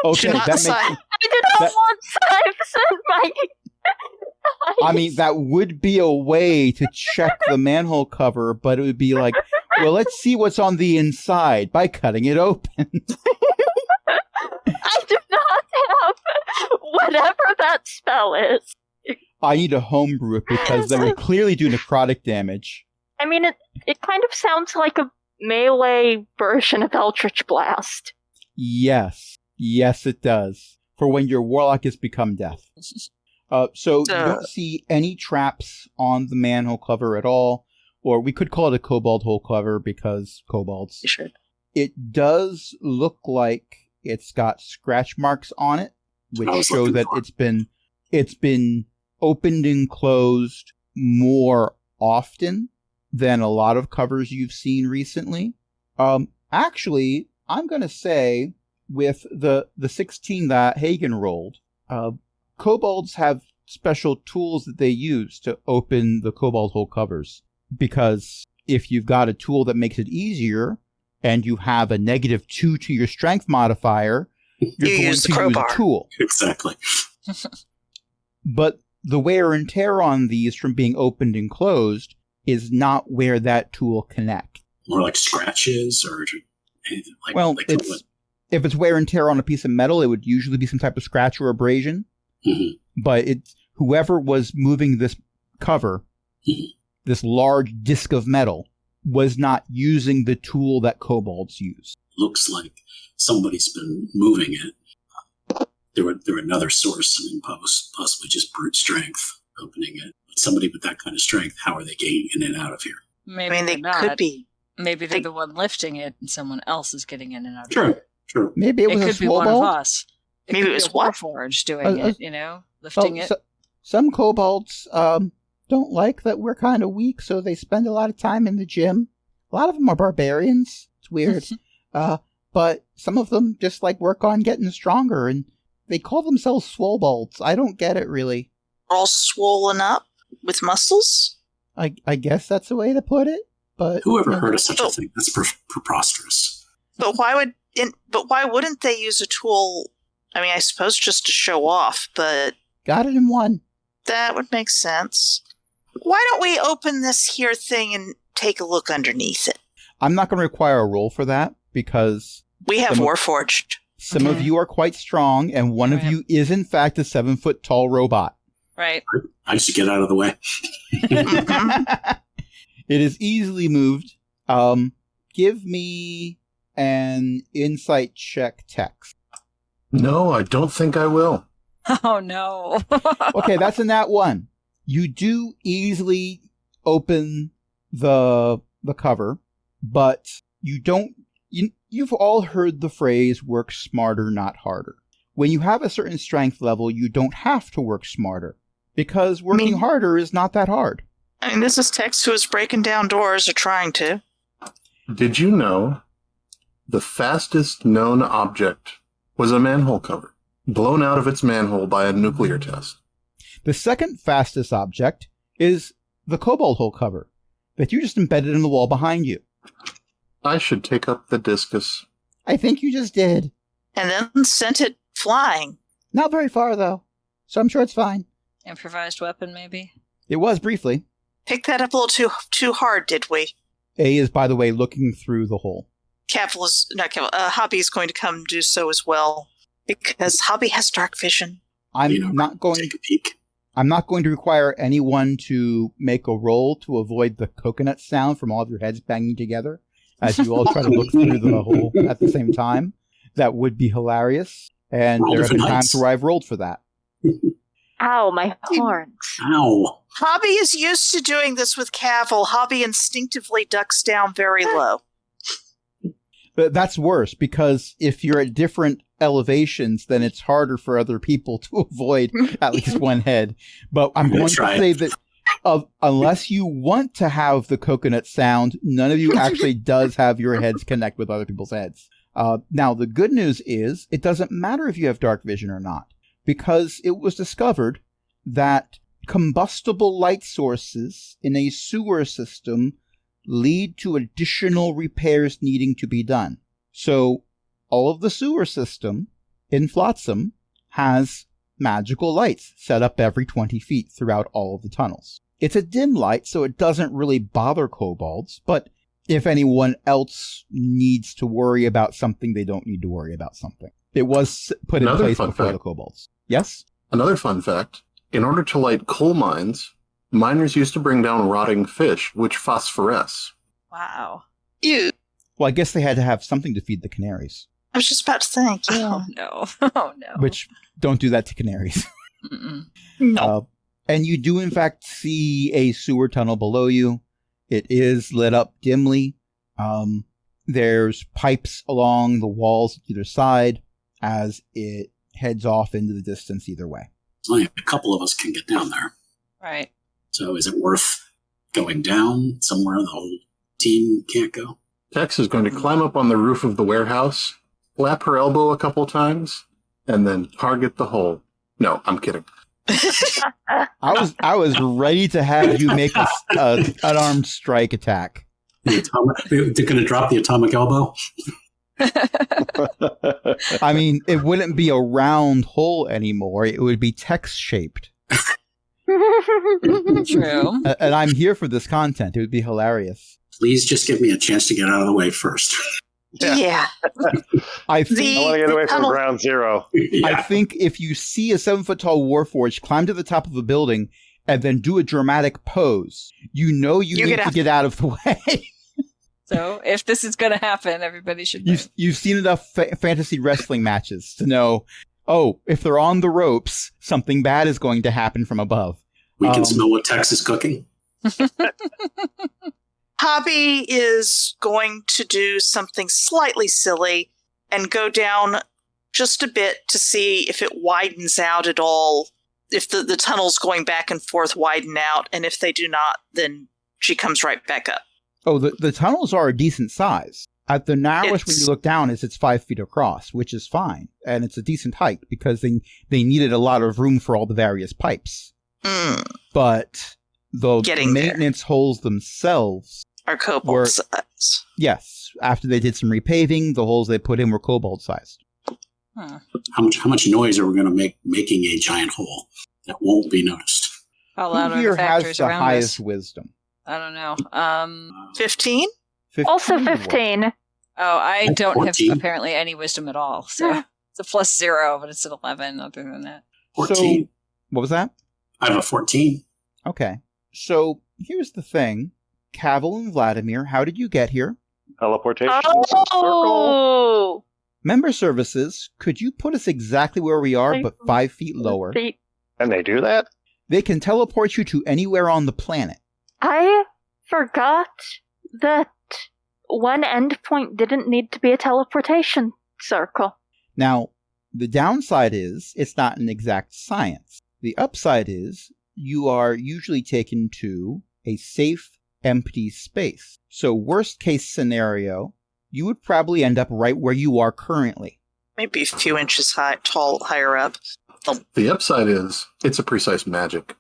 Okay, Not that makes... sight. I did not That- want scythes in my... I mean, that would be a way to check the manhole cover, but it would be like, well, let's see what's on the inside by cutting it open. I do not have whatever that spell is. I need to homebrew it because that would clearly do necrotic damage. I mean, it kind of sounds like a melee version of Eldritch Blast. Yes. Yes, it does. For when your warlock has become death. So you don't see any traps on the manhole cover at all, or we could call it a kobold hole cover because kobolds. Sure. It does look like it's got scratch marks on it, which I was show looking that for. it's been opened and closed more often than a lot of covers you've seen recently. Actually, I'm gonna say with the 16 that Hagen rolled, kobolds have special tools that they use to open the kobold hole covers. Because if you've got a tool that makes it easier, and you have a -2 to your strength modifier, you're You going use to the use crowbar. a tool. Exactly. But the wear and tear on these from being opened and closed is not where that tool connects. More like scratches or anything like. Well, like if it's wear and tear on a piece of metal, it would usually be some type of scratch or abrasion. Mhm. But it's whoever was moving this cover, Mhm. this large disc of metal, was not using the tool that kobolds use. Looks like somebody's been moving it. There another source. I mean, possibly just brute strength opening it. But somebody with that kind of strength, how are they getting in and out of here? Maybe I mean, they they're not. could be. Maybe they're they- the one lifting it, and someone else is getting in and out. of True. it. True. Maybe it It was a could be one of swobold. us. Maybe could it was be a what? Warforged doing Uh, it. Lifting it. Some kobolds don't like that we're kind of weak, so they spend a lot of time in the gym. A lot of them are barbarians. It's weird. But some of them just like work on getting stronger, and they call themselves swobolds. I don't get it really. All swollen up with muscles? I guess that's a way to put it. But Whoever heard of such a thing? That's preposterous. But why wouldn't they use a tool? I mean, I suppose just to show off, but got it in one. that would make sense. Why don't we open this here thing and take a look underneath it? I'm not going to require a roll for that because We have Some of- Warforged. some of you are quite strong, and one of Right. you is in fact a 7-foot tall robot. Right. I used to get out of the way. Mhm. It is easily moved. Give me an insight check text. No, I don't think I will. Oh no. Okay, that's a nat 1. You do easily open the cover, but you don't. You've all heard the phrase "work smarter, not harder." When you have a certain strength level, you don't have to work smarter because working Me- harder is not that hard. I mean, this is Tex who is breaking down doors or trying to. Did you know the fastest known object was a manhole cover, blown out of its manhole by a nuclear test? The second fastest object is the kobold hole cover that you just embedded in the wall behind you. I should take up the discus. I think you just did. And then sent it flying. Not very far, though, so I'm sure it's fine. Improvised weapon, maybe? It was briefly. Picked that up a little too hard, did we? A is, by the way, looking through the hole. Hobby is going to come do so as well because Hobby has dark vision. I'm You know, not going. Take a peek. I'm not going to require anyone to make a roll to avoid the coconut sound from all of your heads banging together as you all try to look through the hole at the same time. That would be hilarious. And Roll there have been different times heights. where I've rolled for that. Ow, my horns. Ow. Hobby is used to doing this with Cavil. Hobby instinctively ducks down very low. But that's worse because if you're at different elevations, then it's harder for other people to avoid at least one head. But I'm I'm gonna going to try say it. that Unless you want to have the coconut sound, none of you actually does have your heads connect with other people's heads. Now, the good news is it doesn't matter if you have dark vision or not, because it was discovered that combustible light sources in a sewer system lead to additional repairs needing to be done. So all of the sewer system in Flotsam has magical lights set up every 20 feet throughout all of the tunnels. It's a dim light, so it doesn't really bother kobolds, but if anyone else needs to worry about something, they don't need to worry about something. It was put in place before the kobolds. Yes? Another fun fact, in order to light coal mines, miners used to bring down rotting fish, which phosphoresce. Wow. Ew. Well, I guess they had to have something to feed the canaries. I was just about to think. Oh, no. Oh, no. Which, don't do that to canaries. No. And you do, in fact, see a sewer tunnel below you. It is lit up dimly. There's pipes along the walls either side as it heads off into the distance either way. Only a couple of us can get down there. Right. So is it worth going down somewhere the whole team can't go? Tex is going to climb up on the roof of the warehouse, flap her elbow a couple times, and then target the hole. No, I'm kidding. I was ready to have you make an unarmed strike attack. They're going to drop the atomic elbow? I mean, it wouldn't be a round hole anymore. It would be text-shaped. True. And I'm here for this content. It would be hilarious. Please just give me a chance to get out of the way first. Yeah. I think, I want to get away from tunnel- ground zero. I think if you see a 7-foot-tall warforged climb to the top of a building and then do a dramatic pose, you know you need to get out of the way. So if this is going to happen, everybody should know. You've seen enough fantasy wrestling matches to know, oh, if they're on the ropes, something bad is going to happen from above. We can smell what Tex is cooking. Hobby is going to do something slightly silly and go down just a bit to see if it widens out at all, if the tunnels going back and forth widen out, and if they do not, then she comes right back up. Oh, the tunnels are a decent size. At the narrowest when you look down is it's 5 feet across, which is fine. And it's a decent height because they needed a lot of room for all the various pipes. But the maintenance holes themselves are kobold size. Yes. After they did some repaving, the holes they put in were kobold sized. How much noise are we going to make making a giant hole that won't be noticed? How loud Who are here the has factors the around highest us? wisdom? I don't know. 15? Also 15. Oh, I don't 14. have apparently any wisdom at all. So it's a +0, but it's an 11 other than that. 14. So, what was that? I have a 14. Okay. So here's the thing. Cavil and Vladimir, how did you get here? Teleportation. Oh! Member services, could you put us exactly where we are, but 5 feet lower? And they do that? They can teleport you to anywhere on the planet. I forgot that one endpoint didn't need to be a teleportation circle. Now, the downside is it's not an exact science. The upside is you are usually taken to a safe, empty space. So worst case scenario, you would probably end up right where you are currently. Maybe a few inches higher up. The upside is it's a precise magic.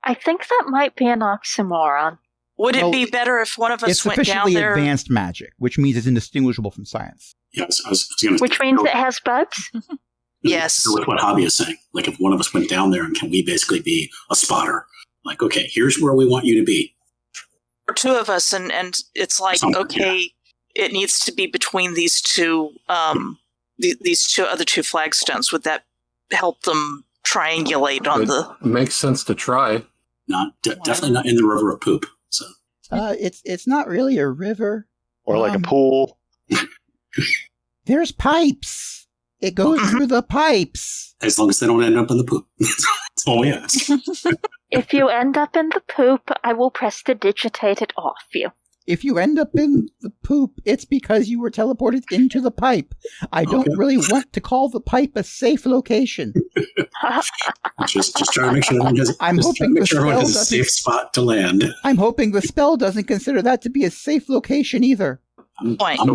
I think that might be an oxymoron. Would it be better if one of us It's went down sufficiently there? advanced magic, which means it's indistinguishable from science. Yes, I was going to. Which means it has bugs? Yes. With what Hobby is saying, like if one of us went down there, and can we basically be a spotter? Like, okay, here's where we want you to be. Or two of us, and it's like, okay, it needs to be between these two, these other two flagstones. Would that help them triangulate on the? Makes sense to try. Definitely not in the river of poop. So it's not really a river. Or like a pool. There's pipes. It goes through the pipes. As long as they don't end up in the poop. That's all we ask. If you end up in the poop, I will prestidigitate it off you. If you end up in the poop, it's because you were teleported into the pipe. I don't really want to call the pipe a safe location. Just trying to make sure everyone has, I'm hoping make sure everyone has a doesn't- safe spot to land. I'm hoping the spell doesn't consider that to be a safe location either. Point. So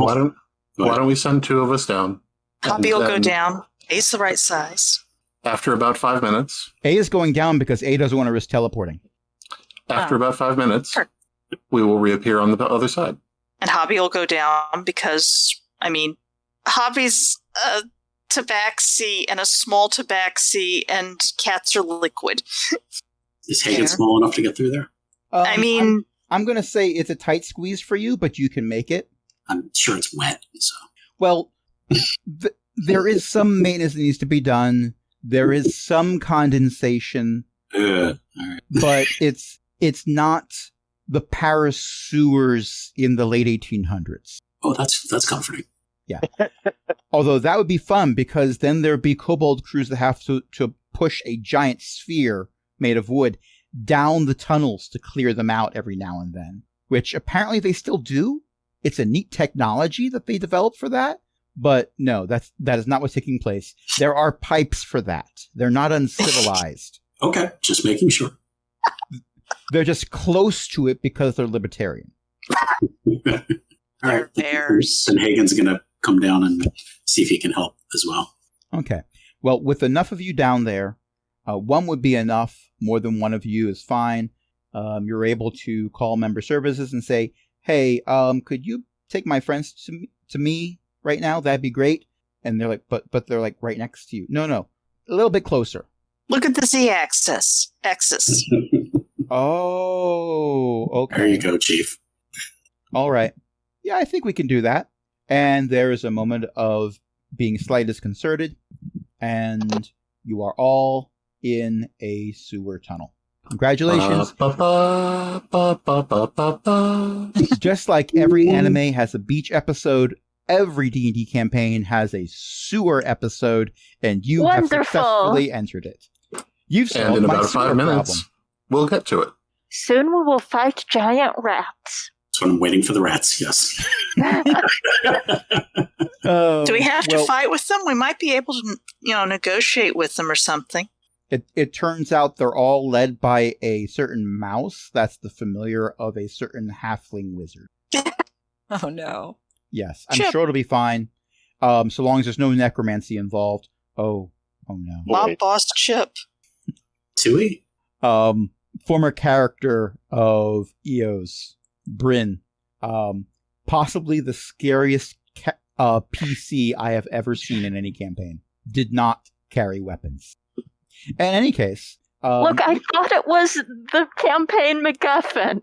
why don't we send 2 of us down? Hobby will go then down. A's the right size. After about 5 minutes, A is going down because A doesn't want to risk teleporting. after about 5 minutes, Sure. we will reappear on the other side. And Hobby will go down because, Hobby's a tabaxi and a small tabaxi, and cats are liquid. Is Hagen Fair. small enough to get through there? I'm going to say it's a tight squeeze for you, but you can make it. I'm sure it's wet. So Well, there is some maintenance that needs to be done. There is some condensation, all right. but it's not the Paris sewers in the late 1800s. Oh, that's comforting. Although that would be fun because then there'd be kobold crews that have to push a giant sphere made of wood down the tunnels to clear them out every now and then, which apparently they still do. It's a neat technology that they developed for that. But no, that is not what's taking place. There are pipes for that. They're not uncivilized. Okay, just making sure. They're just close to it because they're libertarian. All right. Bears. Then Hagen's going to come down and see if he can help as well. Okay. Well, with enough of you down there, one would be enough. More than one of you is fine. You're able to call member services and say, hey, could you take my friends to me right now? That'd be great. And they're like, but they're like right next to you. No, a little bit closer. Look at the Z-axis. Oh, okay. There you go, Chief. All right. Yeah, I think we can do that. And there is a moment of being slightly disconcerted, and you are all in a sewer tunnel. Congratulations. Just like every anime has a beach episode, every D&D campaign has a sewer episode, and you have Wonderful. successfully entered it. You've solved And in my about sewer 5 minutes, problem. we'll get to it. Soon we will fight giant rats. That's what I'm waiting for the rats, yes. Do we have to Well, fight with them? We might be able to, negotiate with them or something. It turns out they're all led by a certain mouse that's the familiar of a certain halfling wizard. Oh no. Yes, I'm Chip. sure it'll be fine. So long as there's no necromancy involved. Oh no. Mob boss Chip. Tui? Former character of EOS, Bryn. Possibly the scariest PC I have ever seen in any campaign. Did not carry weapons. In any case, Look, I thought it was the campaign MacGuffin.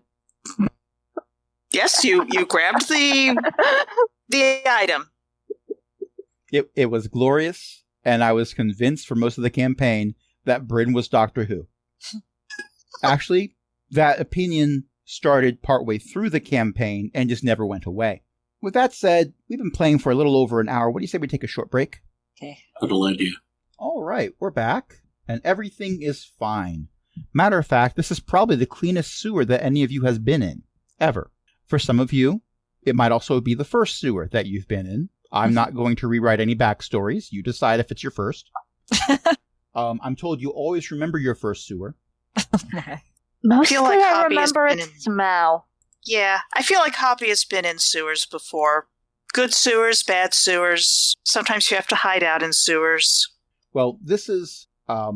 Yes, you grabbed the item. it was glorious, and I was convinced for most of the campaign that Bryn was Doctor Who. Actually, that opinion started partway through the campaign and just never went away. With that said, we've been playing for a little over an hour. What do you say we take a short break? Okay. Good idea. All right, we're back, and everything is fine. Matter of fact, this is probably the cleanest sewer that any of you has been in, ever. For some of you, it might also be the first sewer that you've been in. I'm not going to rewrite any backstories. You decide if it's your first. I'm told you always remember your first sewer. Mostly feel like I Hobby has remember been its in- smell. Yeah, I feel like Hobby has been in sewers before. Good sewers, bad sewers. Sometimes you have to hide out in sewers. Well, this is, I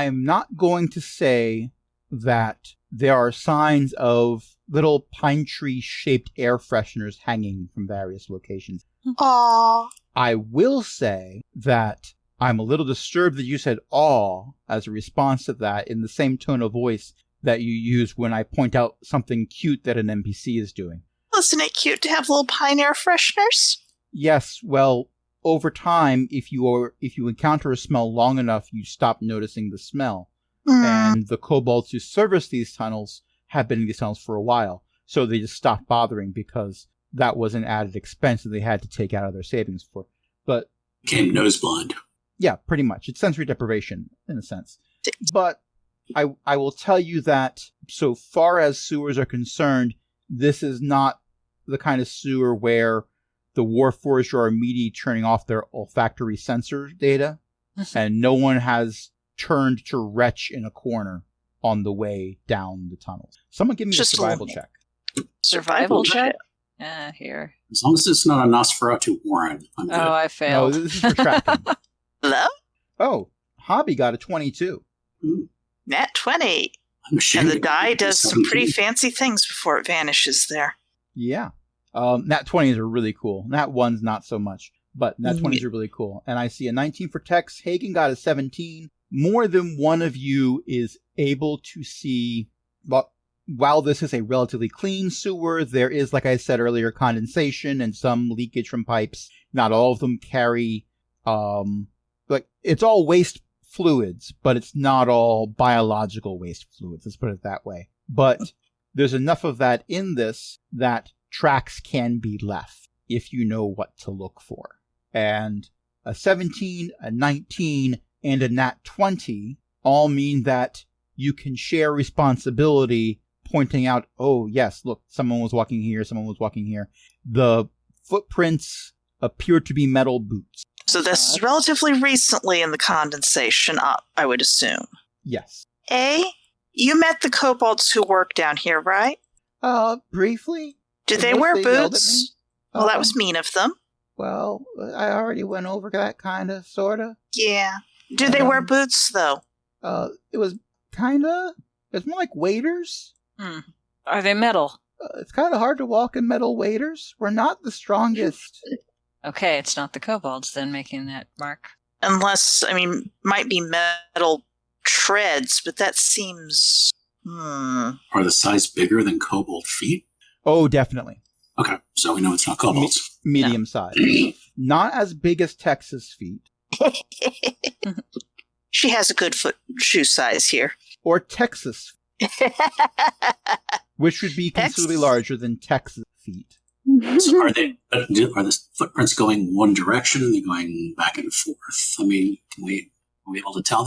am not going to say that there are signs of little pine tree shaped air fresheners hanging from various locations. Aww. I will say that I'm a little disturbed that you said "aw" as a response to that in the same tone of voice that you use when I point out something cute that an NPC is doing. Isn't it cute to have little pine air fresheners? Yes, well, over time, if you encounter a smell long enough, you stop noticing the smell. And the kobolds who service these tunnels have been in these tunnels for a while, so they just stopped bothering because that was an added expense that they had to take out of their savings for. But Became nose blind. yeah, pretty much. It's sensory deprivation, in a sense. But I will tell you that so far as sewers are concerned, this is not the kind of sewer where the Warforged are immediately turning off their olfactory sensor data, and no one has turned to retch in a corner on the way down the tunnels. Someone give me Just a survival a- check. Survival check? Here. As long as it's not a Nosferatu Warren, I'm good. Oh, I No, failed. this is for tracking. Hello? Oh, Hobby got a 22. Nat 20. I'm ashamed. And the of die it. does some pretty 17. fancy things before it vanishes there. Yeah. Nat 20s are really cool. Nat 1s not so much, but Nat 20s are really cool. And I see a 19 for Tex. Hagen got a 17. More than one of you is able to see, well, while this is a relatively clean sewer, there is, like I said earlier, condensation and some leakage from pipes. Not all of them carry, it's all waste fluids, but it's not all biological waste fluids. Let's put it that way. But there's enough of that in this that tracks can be left if you know what to look for. And a 17, a 19, and a nat 20 all mean that you can share responsibility, pointing out, oh yes, look, someone was walking here, someone was walking here. The footprints appear to be metal boots. So this is relatively recently in the condensation, I would assume. Yes. You met the kobolds who work down here, right? Briefly? Did they Unless wear they yelled at boots? me? Well, that was mean of them. Well, I already went over that kinda, sorta. Yeah. Do they wear boots, though? It was kinda, it's more like waders. Are they metal? It's kinda hard to walk in metal waders. We're not the strongest. Okay, it's not the kobolds then making that mark. Unless, might be metal treads, but that seems... Are the size bigger than kobold feet? Oh, definitely. Okay, so we know it's not kobolds. Medium size. Not as big as Texas feet. She has a good shoe size here. Or Texas, which would be considerably larger than Texas feet. So are the footprints going one direction? Are they going back and forth? Are we able to tell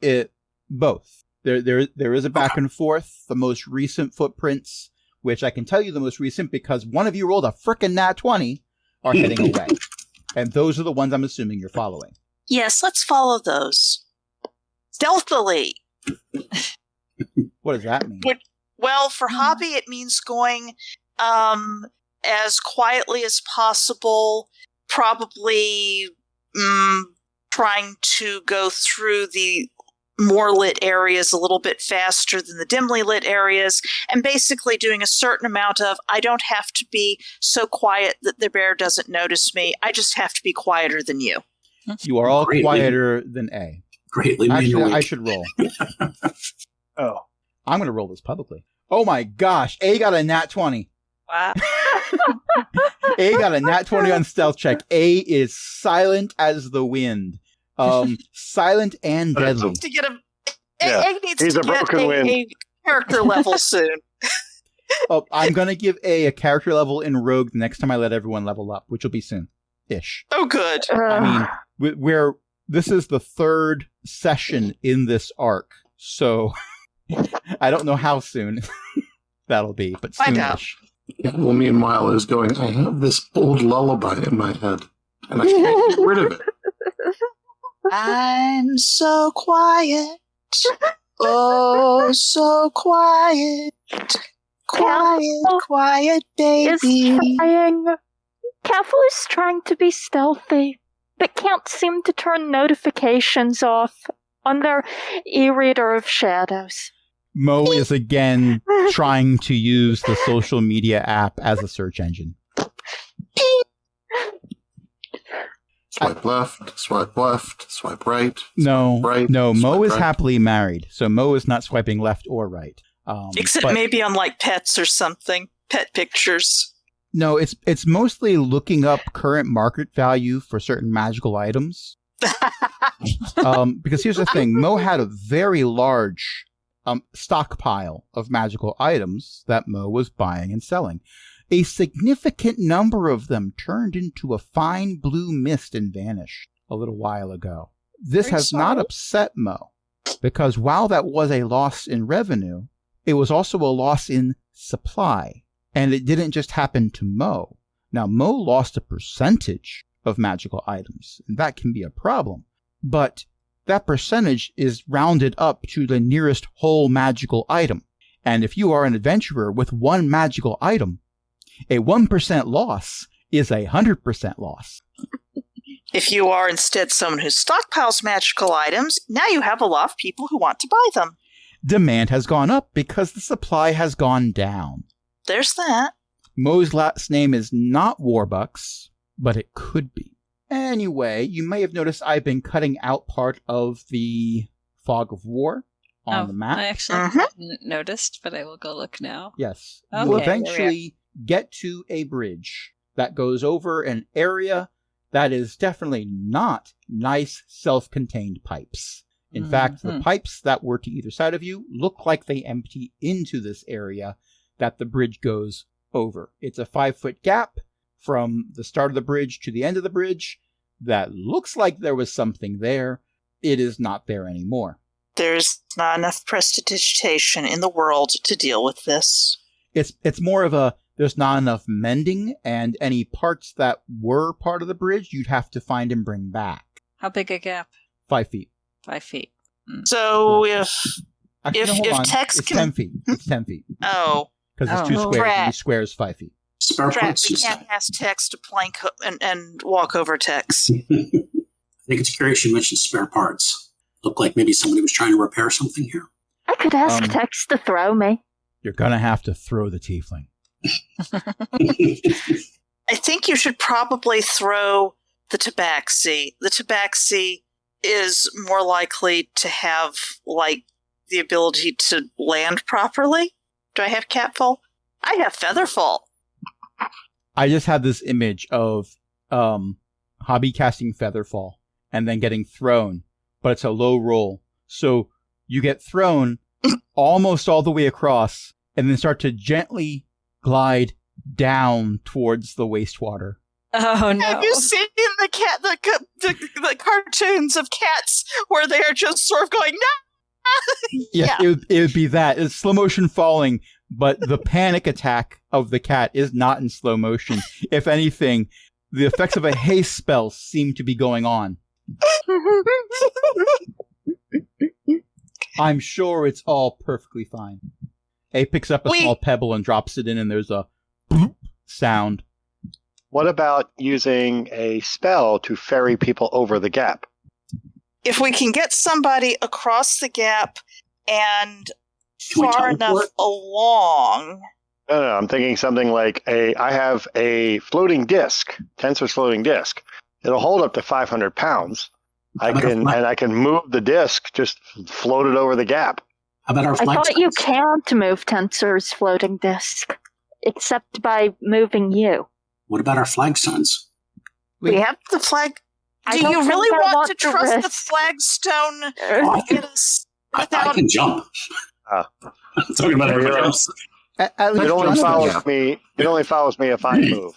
that? Both. There is a back and forth. The most recent footprints, which I can tell you the most recent because one of you rolled a frickin' nat 20, are heading away. And those are the ones I'm assuming you're following. Yes, let's follow those. Stealthily. What does that mean? Well, for Hobby, it means going as quietly as possible, probably trying to go through the more lit areas a little bit faster than the dimly lit areas, and basically doing a certain amount of, I don't have to be so quiet that the bear doesn't notice me. I just have to be quieter than you. You are all Greatly. quieter than A. Greatly Actually, manually. I should roll. Oh. I'm going to roll this publicly. Oh my gosh. A got a nat 20. Wow. A got a nat 20 on stealth check. A is silent as the wind. Silent and deadly. To get a needs he's to a get broken wind. a character level soon. Oh, I'm going to give A character level in Rogue the next time I let everyone level up, which will be soon-ish. Oh, good. I mean, this is the third session in this arc, so I don't know how soon that'll be, but Find out. soonish. Well, meanwhile, is going, I have this old lullaby in my head, and I can't get rid of it. I'm so quiet. Oh, so quiet. Quiet, Is baby. trying. Careful is trying to be stealthy, but can't seem to turn notifications off on their e-reader of shadows. Mo is again trying to use the social media app as a search engine. Swipe left, swipe right. No, Right, no, Mo swipe is right. happily married, so Mo is not swiping left or right. Except but- maybe on like pets or something. Pet pictures. No, it's mostly looking up current market value for certain magical items. Because here's the thing, Mo had a very large stockpile of magical items that Mo was buying and selling. A significant number of them turned into a fine blue mist and vanished a little while ago. This Very has not sorry. upset Mo, because while that was a loss in revenue, it was also a loss in supply. And it didn't just happen to Mo. Now, Mo lost a percentage of magical items, and that can be a problem. But that percentage is rounded up to the nearest whole magical item. And if you are an adventurer with one magical item, a 1% loss is a 100% loss. If you are instead someone who stockpiles magical items, now you have a lot of people who want to buy them. Demand has gone up because the supply has gone down. There's that. Mo's last name is not Warbucks, but it could be. Anyway, you may have noticed I've been cutting out part of the Fog of War on the map. I actually hadn't noticed, but I will go look now. Yes. Okay, You'll there we eventually get to a bridge that goes over an area that is definitely not nice self-contained pipes. In fact, the pipes that were to either side of you look like they empty into this area that the bridge goes over. It's a 5-foot gap from the start of the bridge to the end of the bridge that looks like there was something there. It is not there anymore. There's not enough prestidigitation in the world to deal with this. It's more of a, there's not enough mending, and any parts that were part of the bridge, you'd have to find and bring back. How big a gap? 5 feet. 5 feet. So Actually, no, hold if on. Tex It's can... 10 feet. It's 10 feet. Oh, Because it's Oh. 2 squares, Crap. and each square is 5 feet. Spare crap, parts. we can't ask Tex to plank and walk over Tex. I think it's curious you mentioned spare parts. Looked like maybe somebody was trying to repair something here. I could ask Um, Tex to throw me. You're gonna have to throw the tiefling. I think you should probably throw the tabaxi. The tabaxi is more likely to have, like, the ability to land properly. Do I have catfall? I have featherfall. I just had this image of Hobby casting Featherfall and then getting thrown, but it's a low roll. So you get thrown almost all the way across and then start to gently glide down towards the wastewater. Oh, no. Have you seen the cartoons of cats where they are just sort of going, no? Yeah, it would be that. It's slow motion falling, but the panic attack of the cat is not in slow motion. If anything, the effects of a haste spell seem to be going on. I'm sure it's all perfectly fine. A picks up a small pebble and drops it in, and there's a bloop sound. What about using a spell to ferry people over the gap? If we can get somebody across the gap and Can we far enough teleport? along. No, I'm thinking something like I have a floating disc, Tensor's floating disc. It'll hold up to 500 pounds. I can move the disc, just float it over the gap. How about our I flag thought you signs? can't move Tensor's floating disc, except by moving you. What about our flag signs? We have the flag. I Do don't you think really I want to the trust the risk. flagstone Oh, to get us I without... can jump. Ah. I'm talking about everybody else. At It least only one of them. follows me. It only follows me if I move.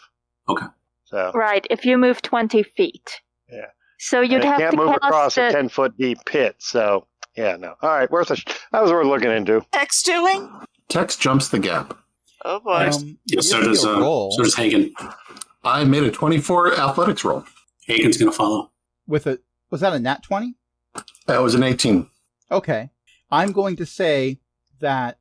Okay. So Right, if you move 20 feet. Yeah. So you'd and I have can't to move across cast a it. 10-foot deep pit. So yeah, no. All right, that was worth looking into. Tex doing? Tex jumps the gap. Oh boy. Yeah, so give me does a roll Hagen. I made a 24 athletics roll. Hagen's going to follow. with a. Was that a nat 20? That was an 18. Okay. I'm going to say that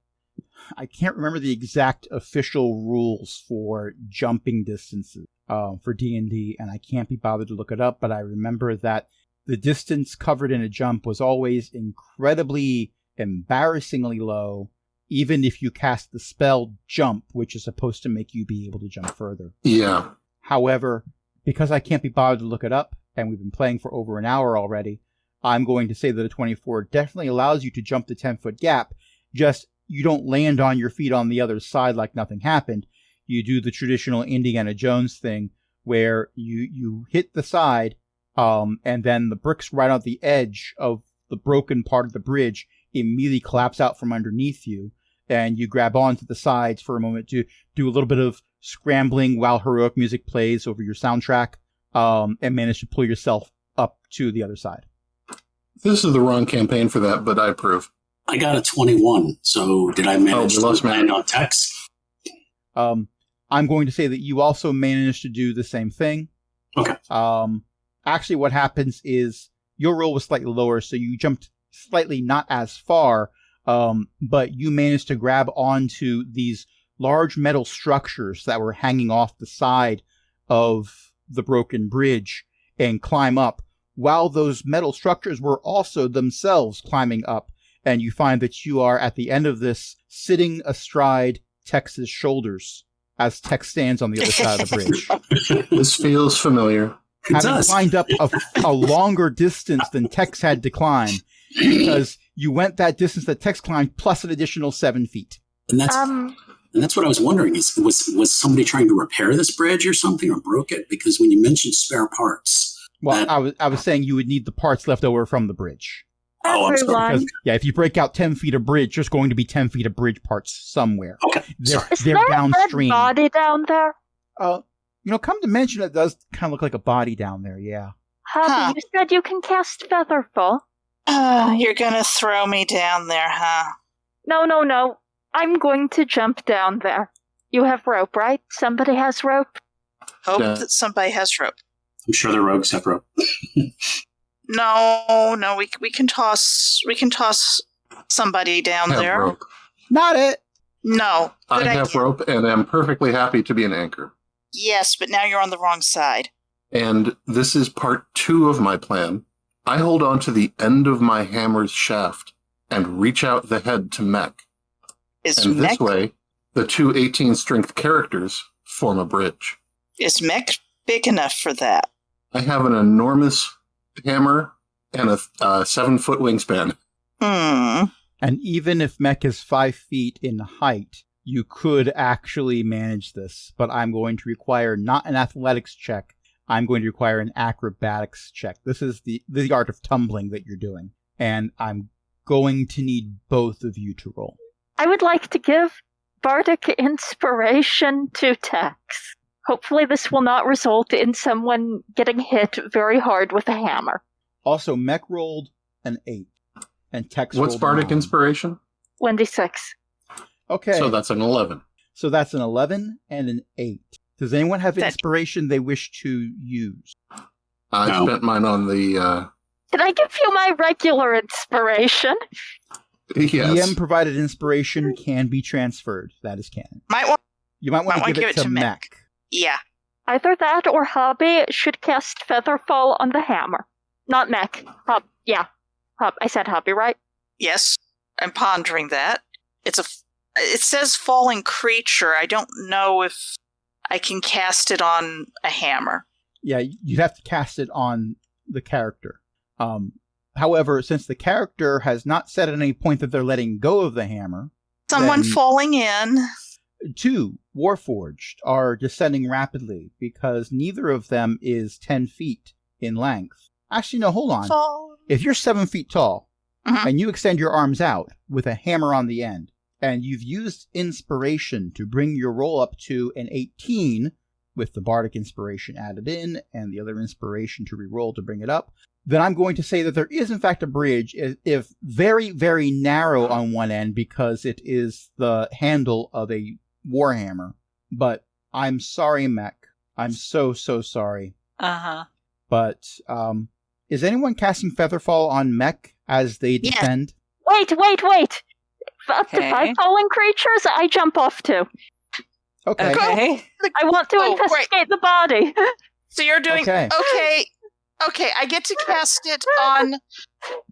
I can't remember the exact official rules for jumping distances for D&D, and I can't be bothered to look it up, but I remember that the distance covered in a jump was always incredibly, embarrassingly low, even if you cast the spell jump, which is supposed to make you be able to jump further. Yeah. However, because I can't be bothered to look it up, and we've been playing for over an hour already, I'm going to say that a 24 definitely allows you to jump the 10-foot gap, just you don't land on your feet on the other side like nothing happened. You do the traditional Indiana Jones thing where you hit the side, and then the bricks right on the edge of the broken part of the bridge immediately collapse out from underneath you, and you grab onto the sides for a moment to do a little bit of scrambling while heroic music plays over your soundtrack, and manage to pull yourself up to the other side. This is the wrong campaign for that, but I approve. I got a 21, so did I manage we to lost land Matt. on Tex? I'm going to say that you also managed to do the same thing. Okay. Actually, what happens is your roll was slightly lower, so you jumped slightly not as far, but you managed to grab onto these large metal structures that were hanging off the side of the broken bridge and climb up, while those metal structures were also themselves climbing up. And you find that you are at the end of this sitting astride Tex's shoulders as Tex stands on the other side of the bridge. This feels familiar. It Having does. climbed up a longer distance than Tex had to climb, because you went that distance that Tex climbed plus an additional 7 feet. And that's what I was wondering is was somebody trying to repair this bridge or something or broke it? Because when you mentioned spare parts. Well, I was saying you would need the parts left over from the bridge. Oh, I'm sorry. Everyone. Because, yeah, if you break out 10 feet of bridge, there's going to be 10 feet of bridge parts somewhere. Okay. They're, Sorry. Is they're there a downstream. dead body down there? Come to mention it does kind of look like a body down there, yeah. Hubby, Huh. you said you can cast Featherfall. You're gonna throw me down there, huh? No. I'm going to jump down there. You have rope, right? Somebody has rope? Hope Yeah. that somebody has rope. I'm sure the rogues have rope. No, we can toss somebody down Have there. rope. Not it! No, I good have idea. rope and am perfectly happy to be an anchor. Yes, but now you're on the wrong side. And this is part 2 of my plan. I hold on to the end of my hammer's shaft and reach out the head to Mech. Is And Mech this way, the 2 18 strength characters form a bridge. is Mech big enough for that? I have an enormous hammer and a 7-foot wingspan. And even if Mech is 5 feet in height, you could actually manage this. But I'm going to require not an athletics check. I'm going to require an acrobatics check. This is the art of tumbling that you're doing. And I'm going to need both of you to roll. I would like to give Bardic Inspiration to Tex. Hopefully this will not result in someone getting hit very hard with a hammer. Also, Mech rolled an 8. And Tex What's rolled a Bardic 9. Inspiration? 1d6. Okay. So that's an 11. So that's an 11 and an 8. Does anyone have That- inspiration they wish to use? I No. spent mine on the... Can I give you my regular inspiration? yes. DM provided inspiration can be transferred. That is canon. You might want to give it to Mech. Yeah. Either that or Hobby should cast Featherfall on the hammer. Not Mech. Hub. I said Hobby, right? Yes. I'm pondering that. It says falling creature. I don't know if I can cast it on a hammer. Yeah, you'd have to cast it on the character. However, since the character has not said at any point that they're letting go of the hammer, Someone Then- falling in. 2 Warforged are descending rapidly because neither of them is 10 feet in length. Actually, no, hold on. Fall. If you're 7 feet tall Mhm. and you extend your arms out with a hammer on the end, and you've used inspiration to bring your roll up to an 18 with the bardic inspiration added in and the other inspiration to reroll to bring it up, then I'm going to say that there is in fact a bridge, if very, very narrow on one end because it is the handle of a warhammer. But I'm sorry, Mech. I'm so sorry. Uh-huh. But is anyone casting Featherfall on Mech as they Yes. descend? Wait! Up to Okay. 5 falling creatures, I jump off to. Okay. Okay. I want to Oh, great. investigate the body. So you're doing Okay. Okay, I get to cast it on.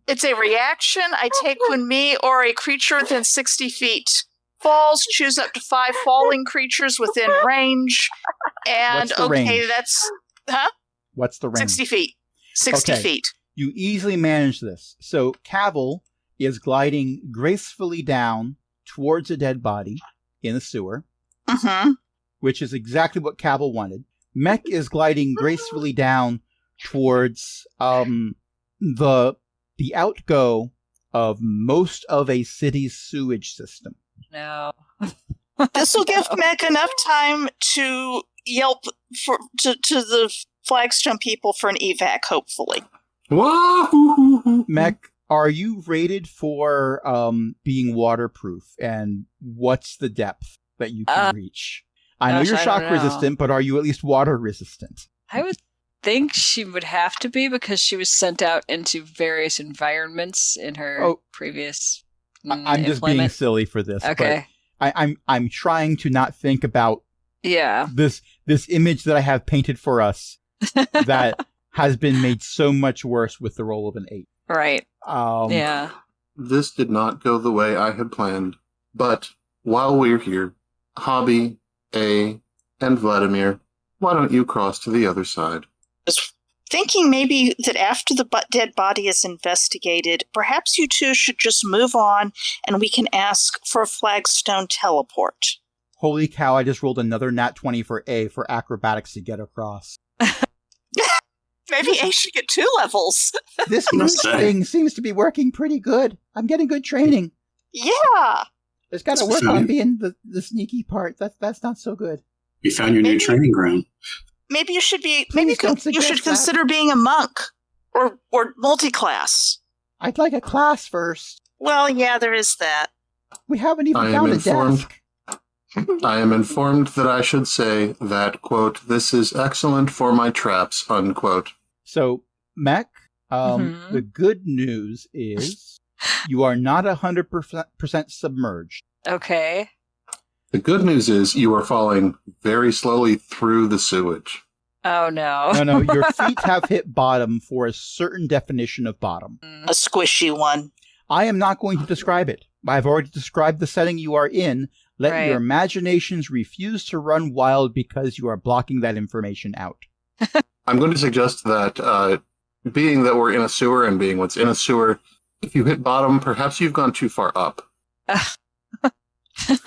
It's a reaction I take when me or a creature within 60 feet falls. Choose up to 5 falling creatures within range. And What's the okay, range? that's What's the range? 60 feet. 60 Okay. feet. You easily manage this. So Cavil is gliding gracefully down towards a dead body in the sewer, Mm-hmm. which is exactly what Cavil wanted. Mech is gliding gracefully down towards the outgo of most of a city's sewage system. No. This will give Mech enough time to yelp to the Flagstone people for an evac, hopefully. Wahoo! Mech, are you rated for being waterproof, and what's the depth that you can reach? I know Gosh, you're I shock don't know. resistant, but are you at least water resistant? I would think she would have to be because she was sent out into various environments in her previous I'm just being employment. silly for this. Okay. But I'm trying to not think about Yeah. this image that I have painted for us that has been made so much worse with the roll of an 8. Right. Yeah. This did not go the way I had planned, but while we're here, Hobby, A, and Vladimir, why don't you cross to the other side? I was thinking maybe that after the dead body is investigated, perhaps you two should just move on and we can ask for a flagstone teleport. Holy cow, I just rolled another nat 20 for A for acrobatics to get across. Maybe A should get 2 levels. This Must say. thing seems to be working pretty good. I'm getting good training. Yeah. It's got to work on being the sneaky part. That's not so good. You found your new training ground. Maybe you should be. Please don't You suggest should that. consider being a monk or multi-class. I'd like a class first. Well, yeah, there is that. We haven't even I am found a informed. desk. I am informed that I should say that, quote, this is excellent for my traps, unquote. So, Mech, Mhm. the good news is you are not 100% submerged. Okay. The good news is you are falling very slowly through the sewage. Oh no. No, your feet have hit bottom for a certain definition of bottom. A squishy one. I am not going to describe it. I've already described the setting you are in. Let Right. your imaginations refuse to run wild because you are blocking that information out. I'm going to suggest that, being that we're in a sewer and being what's in a sewer, if you hit bottom, perhaps you've gone too far up.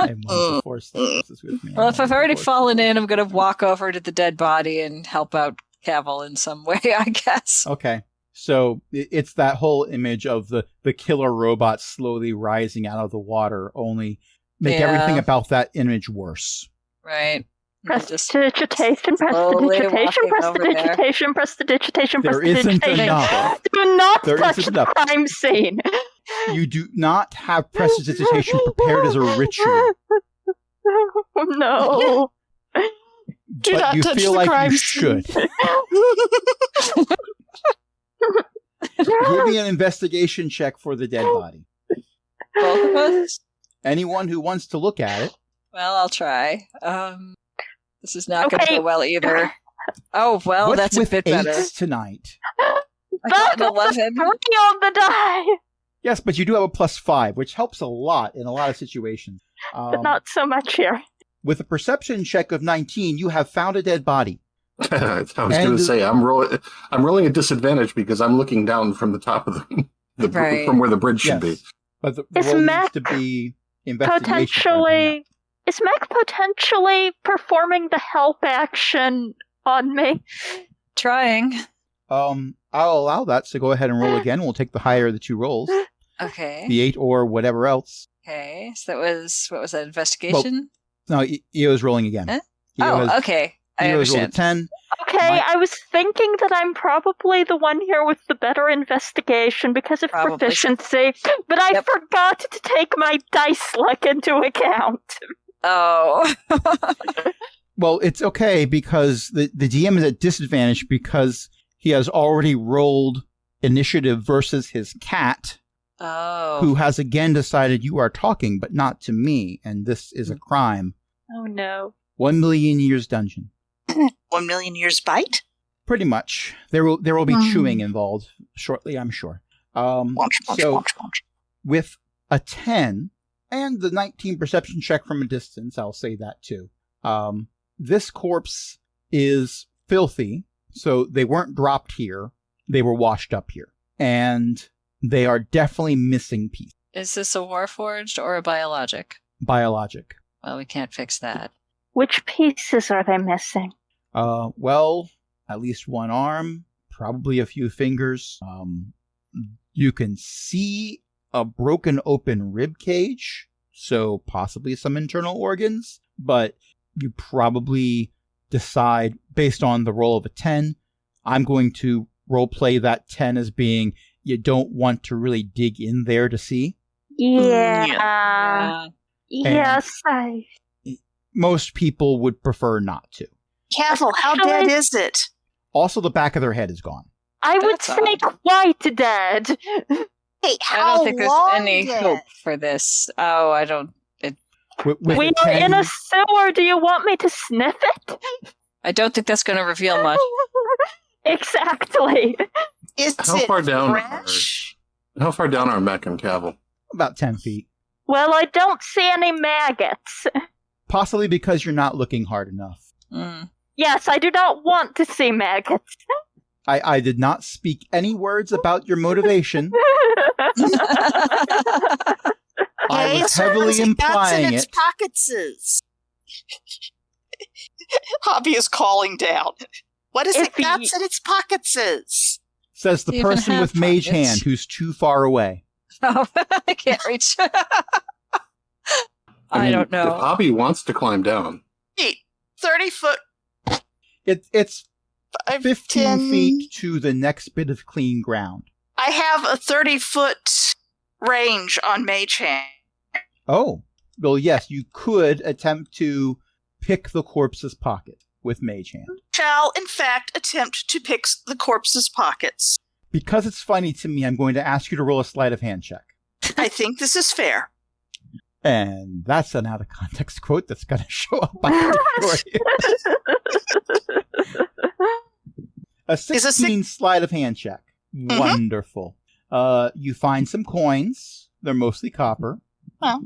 I'm one of the force that messes with me. Well, if I've already fallen in, I'm going to walk over to the dead body and help out Cavil in some way, I guess. Okay. So it's that whole image of the killer robot slowly rising out of the water, only make Yeah. everything about that image worse. Right. Prestidigitation, slowly prestidigitation, walking over there. prestidigitation, prestidigitation, There isn't prestidigitation. enough. Do not There touch isn't the enough. crime scene. You do not have prestidigitation prepared as a ritual, No. Do but not you touch feel the like crime you scene. should. Give me an investigation check for the dead body. Both of us? Anyone who wants to look at it. Well, I'll try. This is not going to Okay. go well either. Oh, well, What's that's a with bit better. 8s tonight? I got an 11. 3 on the die. Yes, but you do have a +5, which helps a lot in a lot of situations. But not so much here. With a perception check of 19, you have found a dead body. I was going to say I'm rolling a disadvantage because I'm looking down from the top of the Right. from where the bridge should Yes. be. But the Is roll needs Mac to be investigation. Is Mac potentially performing the help action on me? Trying. I'll allow that, so go ahead and roll again. We'll take the higher of the 2 rolls. Okay. The 8 or whatever else. Okay. So that was, what was that, investigation? No, Eo's rolling again. Huh? Eo has, Okay. I Eo's rolled a understand. 10. Okay, I was thinking that I'm probably the one here with the better investigation because of Probably. proficiency, but I Yep. forgot to take my dice luck into account. Oh. Well, it's okay because the DM is at disadvantage because he has already rolled initiative versus his cat, Oh. who has again decided you are talking, but not to me, and this is a crime. Oh no. 1 million years dungeon. 1 million years bite? Pretty much. There will be Hmm. chewing involved shortly, I'm sure. Munch, munch, So munch, munch. with a 10 and the 19 perception check from a distance, I'll say that too. This corpse is filthy, so they weren't dropped here. They were washed up here. And they are definitely missing pieces. Is this a Warforged or a biologic? Biologic. Well, we can't fix that. Which pieces are they missing? Well, at least one arm, probably a few fingers. You can see a broken open rib cage, so possibly some internal organs, but you probably decide based on the roll of a 10, I'm going to roleplay that 10 as being you don't want to really dig in there to see. Yeah. Yeah. Yes, most people would prefer not to. Cavil, how dead is it? Also, the back of their head is gone. I would That's say quite dead. Hey, I don't think there's any hope for this. Oh, I don't. With We a are in 10 a sewer. Do you want me to sniff it? I don't think that's going to reveal much. Exactly. Is How it far down fresh? How far down are Mech and Cavil? about 10 feet. Well, I don't see any maggots. Possibly because you're not looking hard enough. Mm. Yes, I do not want to see maggots. I did not speak any words about your motivation. I Hey, was so heavily it's got implying in its it. pockets. Hobby is calling down. What is If it got he- in its pockets? Says the You even person have with mage pockets. hand who's too far away. Oh, I can't reach. I mean, don't If know. Hobby wants to climb down, 30 foot. It's 5, 15 10. feet to the next bit of clean ground. I have a 30-foot range on Mage Hand. Oh, well, yes, you could attempt to pick the corpse's pocket with mage hand. Shall, in fact, attempt to pick the corpse's pockets. Because it's funny to me, I'm going to ask you to roll a sleight of hand check. I think this is fair. And that's an out of context quote that's going to show up on the story. A Is a 16 sleight of hand check. Mhm. Wonderful. You find some coins. They're mostly copper. Oh.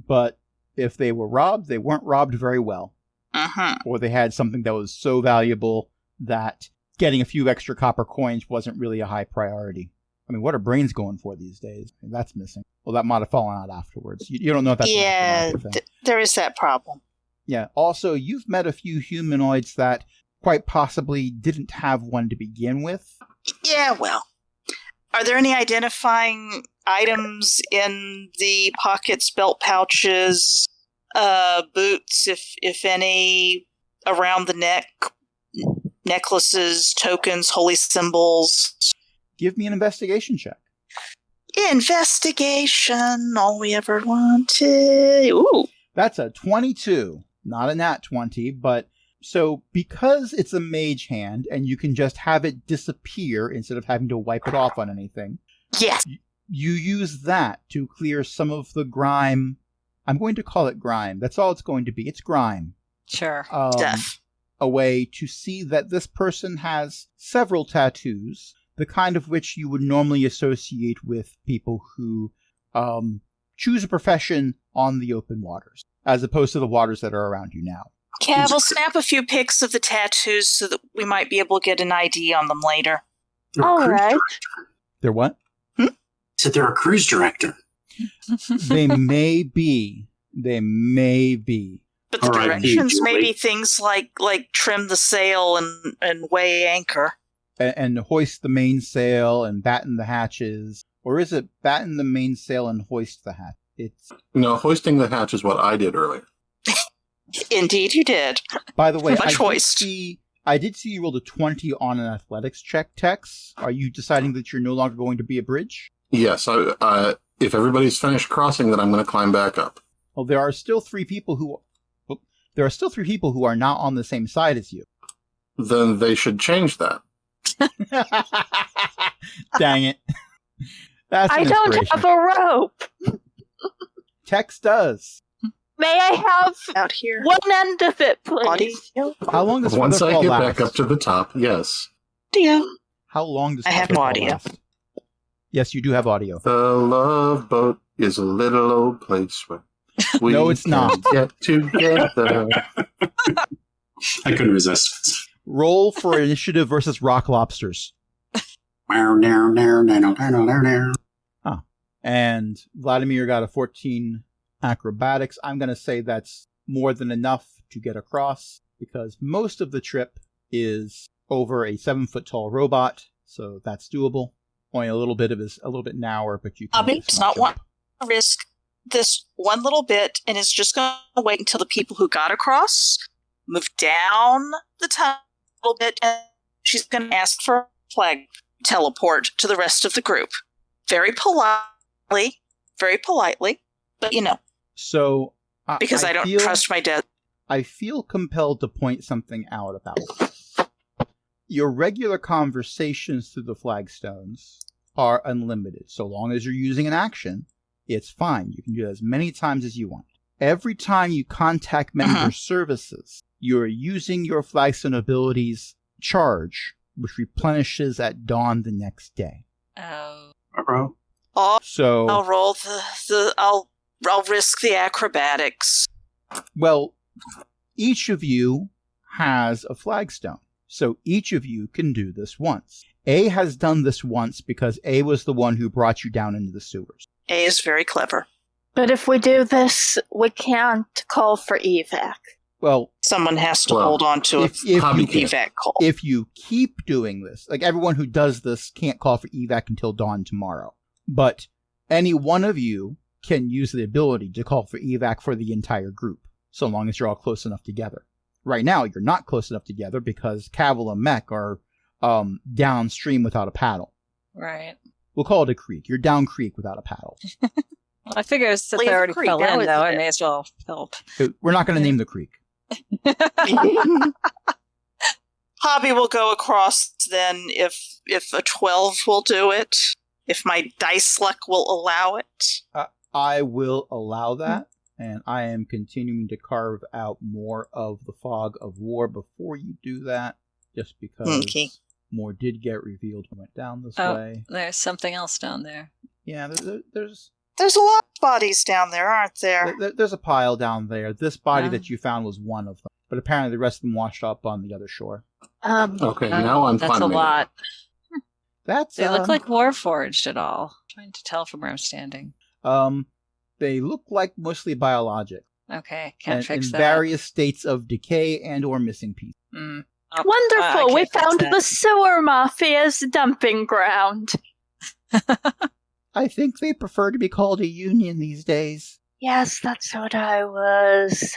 But if they were robbed, they weren't robbed very well. Uh-huh. Or they had something that was so valuable that getting a few extra copper coins wasn't really a high priority. I mean, what are brains going for these days? I mean, that's missing. Well, that might have fallen out afterwards. You don't know if that's an Yeah, aftermarket thing. there is that problem. Yeah. Also, you've met a few humanoids that quite possibly didn't have one to begin with. Yeah, well. Are there any identifying items in the pockets, belt pouches, boots, if any, around the neck, necklaces, tokens, holy symbols? Give me an investigation check. Investigation, all we ever wanted. Ooh. That's a 22, not a nat 20, but so because it's a mage hand and you can just have it disappear instead of having to wipe it off on anything, Yes. you use that to clear some of the grime. I'm going to call it grime. That's all it's going to be. It's grime. Sure. Stuff. A way to see that this person has several tattoos, the kind of which you would normally associate with people who choose a profession on the open waters, as opposed to the waters that are around you now. Cav will snap a few pics of the tattoos so that we might be able to get an ID on them later. They're a All cruise right. director. They're what? Said they're a cruise director. They may be. They may be. But the All right, directions Julie. may be things like trim the sail and weigh anchor. And hoist the mainsail and batten the hatches. Or is it batten the mainsail and hoist the hatch? It's. no, hoisting the hatch is what I did earlier. Indeed, you did. By the way, Much hoist. I did see you rolled a 20 on an athletics check, Tex. Are you deciding that you're no longer going to be a bridge? Yes, if everybody's finished crossing, then I'm going to climb back up. Well, there are still three people who are not on the same side as you. Then they should change that. Dang it. That's I an don't inspiration. have a rope. Tex does. May I have Out here. one end of it, please? Audio. How long does Once I Featherfall get last? back up to the top, yes. Audio. How long does I have no Featherfall audio. last? Yes, you do have audio. The Love Boat is a little old place where we No, it's not. get together. I couldn't resist. Roll for initiative versus rock lobsters. And Vladimir got a 14 acrobatics. I'm going to say that's more than enough to get across because most of the trip is over a 7-foot tall robot, so that's doable. Only a little bit narrower, but you can. Hobby make a does smart not want jump. to risk this one little bit and is just going to wait until the people who got across move down the tunnel a little bit, and she's going to ask for a flag teleport to the rest of the group. Very politely, but So because I don't feel, trust my dead. I feel compelled to point something out about this. Your regular conversations through the flagstones are unlimited. So long as you're using an action, it's fine. You can do it as many times as you want. Every time you contact member services, you're using your flagstone ability's charge, which replenishes at dawn the next day. Oh. So I'll roll I'll risk the acrobatics. well, each of you has a flagstone. So each of you can do this once. A has done this once because A was the one who brought you down into the sewers. A is very clever. But if we do this, we can't call for evac. Well, Someone has to Well, hold on to if you evac call. if you keep doing this, like everyone who does this can't call for evac until dawn tomorrow. But any one of you can use the ability to call for evac for the entire group, so long as you're all close enough together. Right now, you're not close enough together because Cavil and Mech are downstream without a paddle. Right. We'll call it a creek. You're down creek without a paddle. Well, I figure since Leave I the already creek, fell that in, was though, I it. may as well help. We're not going to name the creek. Hobby will go across then if a 12 will do it. If my dice luck will allow it. I will allow that, and I am continuing to carve out more of the fog of war before you do that, just because Okay. more did get revealed when we went down this Oh. way. There's something else down there. Yeah, there's There's a lot of bodies down there, aren't there? there's a pile down there. This body Yeah. that you found was one of them, but apparently the rest of them washed up on the other shore. Okay, now I'm That's a finding it. lot. That's They look like Warforged at all. I'm trying to tell from where I'm standing. they look like mostly biologic, Okay, can't and fix in that. various states of decay and or missing pieces. Oh, Wonderful! I We can't fix found that. the sewer mafia's dumping ground. I think they prefer to be called a union these days. Yes, that's what I was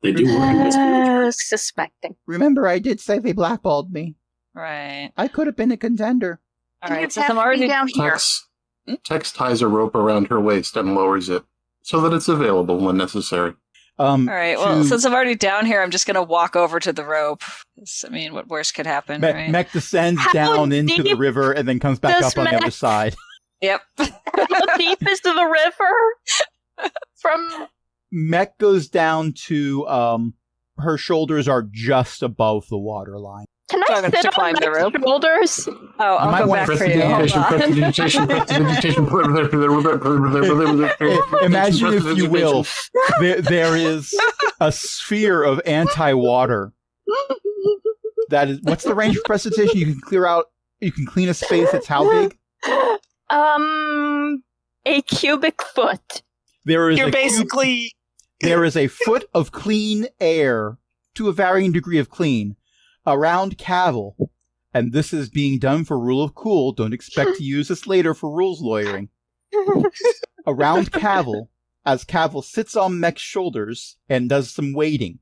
They do work in this suspecting. Remember, I did say they blackballed me. Right. I could have been a contender. All And right, you since have I'm to be already down here. Tex ties a rope around her waist and lowers it so that it's available when necessary. All right. Well, to- since I'm already down here, I'm just gonna walk over to the rope. I mean, what worse could happen, right? Mech descends How down into the deep river and then comes back does up on the other Mech- side. Yep. How deep is the river? From Mech goes down to her shoulders are just above the water line. can So I I'm gonna sit on climb the my rope? shoulders? Oh, You I'll might go wanna back press for the you. Hold Prestidigitation, on. prestidigitation. Imagine, if you will, there is a sphere of anti-water. That is, what's the range of precipitation? You can clean a space that's how big? A cubic foot. There is You're a cube- basically there is a foot of clean air, to a varying degree of clean, around Cavil, and this is being done for Rule of Cool. Don't expect to use this later for rules lawyering. Around Cavil, as Cavil sits on Mech's shoulders and does some wading.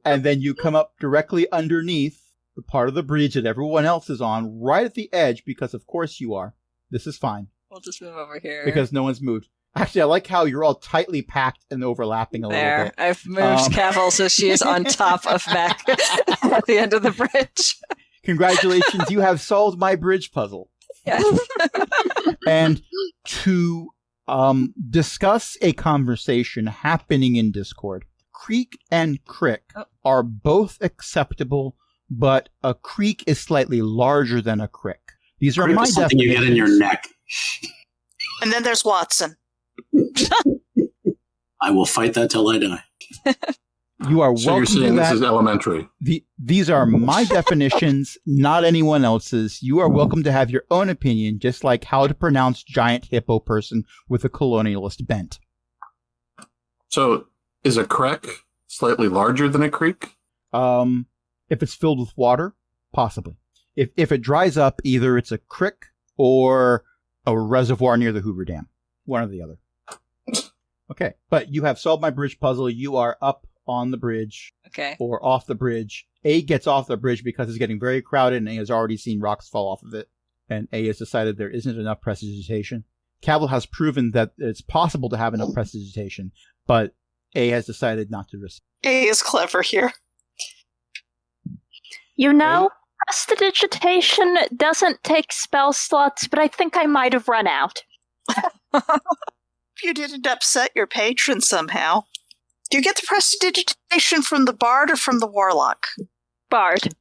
And then you come up directly underneath the part of the bridge that everyone else is on, right at the edge, because of course you are. This is fine, We'll just move over here. because no one's moved. Actually, I like how you're all tightly packed and overlapping a little there, bit. I've moved Cavil so she is on top of Mac at the end of the bridge. Congratulations, you have solved my bridge puzzle. Yeah. And to discuss a conversation happening in Discord, creek and crick are both acceptable, but a creek is slightly larger than a crick. These are my something you get in your definitions. neck. and then there's Watson. I will fight that till I die. You are So you're welcome to saying this that. is elementary. These are my definitions, not anyone else's. You are welcome to have your own opinion, just like how to pronounce giant hippo person with a colonialist bent. So is a creek slightly larger than a creek? If it's filled with water, possibly. If it dries up, either it's a creek or a reservoir near the Hoover Dam. One or the other. Okay, but you have solved my bridge puzzle. You are up on the bridge Okay. or off the bridge. A gets off the bridge because it's getting very crowded, and A has already seen rocks fall off of it. And A has decided there isn't enough prestidigitation. Cavil has proven that it's possible to have enough prestidigitation, but A has decided not to risk. A is clever here. You know, prestidigitation doesn't take spell slots, but I think I might have run out. If you didn't upset your patron somehow. Do you get the prestidigitation from the bard or from the warlock? Bard.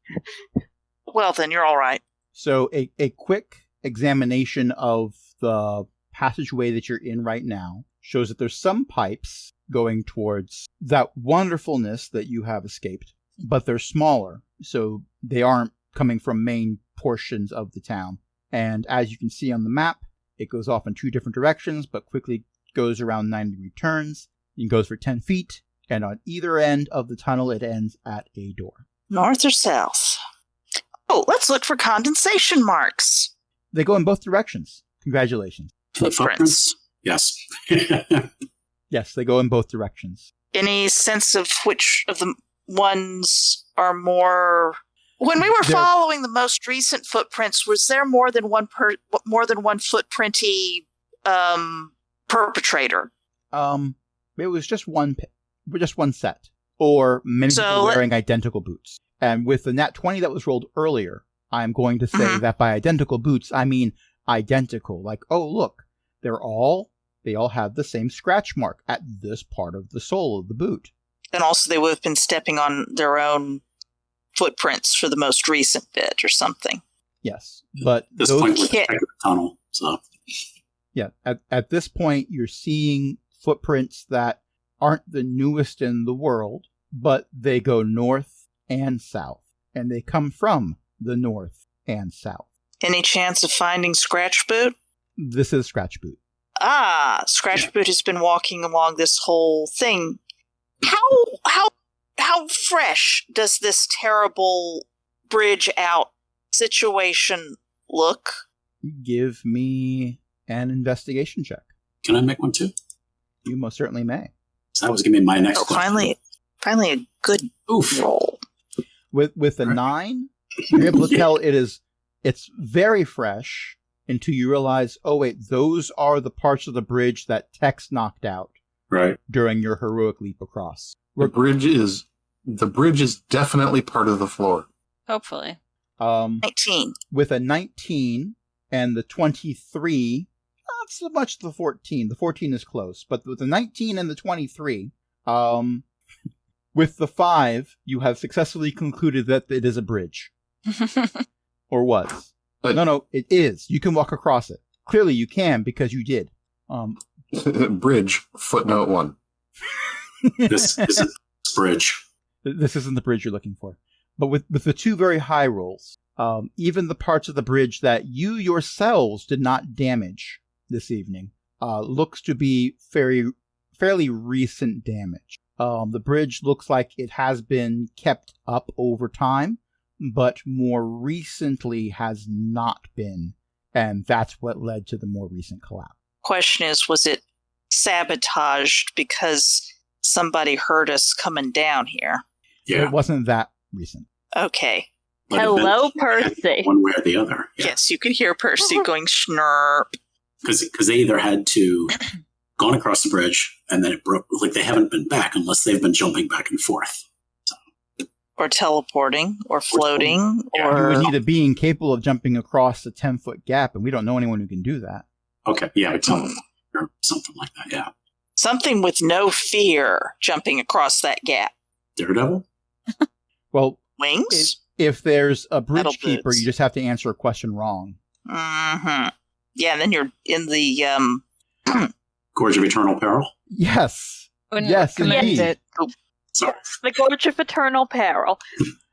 Well, then you're all right. So a quick examination of the passageway that you're in right now shows that there's some pipes going towards that wonderfulness that you have escaped, but they're smaller, so they aren't coming from main portions of the town. And as you can see on the map, it goes off in 2 different directions, but quickly goes around 90-degree turns. It goes for 10 feet, and on either end of the tunnel, it ends at a door. North or south? Oh, let's look for condensation marks. They go in both directions. Congratulations. The footprints? Yes. Yes, they go in both directions. Any sense of which of the ones are more... When we were following the most recent footprints, was there more than one footprinty perpetrator? It was just one set, or many people wearing identical boots. And with the nat 20 that was rolled earlier, I'm going to say that by identical boots, I mean identical. Like, oh, look, they all have the same scratch mark at this part of the sole of the boot. And also they would have been stepping on their own footprints for the most recent bit or something. Yes, but at this point, we're checking the tunnel, so... Yeah, at this point, you're seeing footprints that aren't the newest in the world, but they go north and south, and they come from the north and south. Any chance of finding Scratch Boot? This is Scratch Boot. Ah, Scratch Boot has been walking along this whole thing. How fresh does this terrible bridge out situation look? Give me an investigation check. Can I make one too? You most certainly may. So that was going to be my next question. Finally a good roll. With a 9, you're able to tell it's very fresh until you realize, oh wait, those are the parts of the bridge that Tex knocked out during your heroic leap across. The bridge is definitely part of the floor. Hopefully. 19. With a 19 and the 23, not so much the 14. The 14 is close, but with the 19 and the 23, with the 5, you have successfully concluded that it is a bridge. Or was. But no, it is. You can walk across it. Clearly you can because you did. Bridge, footnote 1. This isn't bridge. This isn't the bridge you're looking for. But with the 2 very high rolls, even the parts of the bridge that you yourselves did not damage this evening looks to be fairly recent damage. The bridge looks like it has been kept up over time, but more recently has not been, and that's what led to the more recent collapse. Question is, was it sabotaged because somebody heard us coming down here? Yeah. It wasn't that recent. Okay. But Hello, Percy. One way or the other. Yeah. Yes, you could hear Percy going snurp. Because they either had to gone across the bridge and then it broke. Like they haven't been back unless they've been jumping back and forth. Or teleporting, or floating, You or... would need a being capable of jumping across a 10-foot gap, and we don't know anyone who can do that. Okay, yeah, but something like that, yeah. Something with no fear jumping across that gap. Daredevil? Well, Wings? if there's a Metal bridge keeper, boots. you just have to answer a question wrong. Mm-hmm. Yeah, and then you're in the, Gorge of Eternal Peril? Yes. Wouldn't Yes, recommend indeed. it. Sorry. The Gorge of Eternal Peril.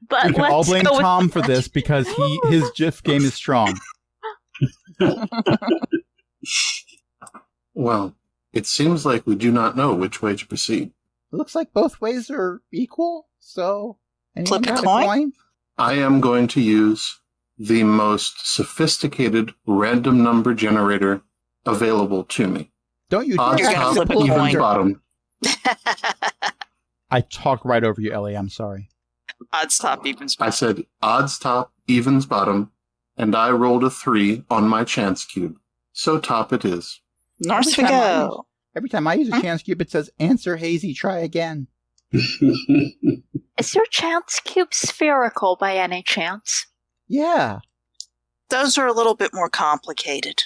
But We can let's all blame go with Tom for this because his GIF game is strong. Well, it seems like we do not know which way to proceed. It looks like both ways are equal, so... anyone Flip a got coin? I am going to use the most sophisticated random number generator available to me. Don't you Odds dare gonna top, flip a pull evens coin. bottom. I talk right over you, Ellie. I'm sorry. Odds top, evens I bottom. said odds top, evens bottom, and I rolled a 3 on my chance cube. So top it is. North we go. Every time I use a chance cube, it says, answer hazy, try again. Is your chance cube spherical by any chance? Yeah. Those are a little bit more complicated.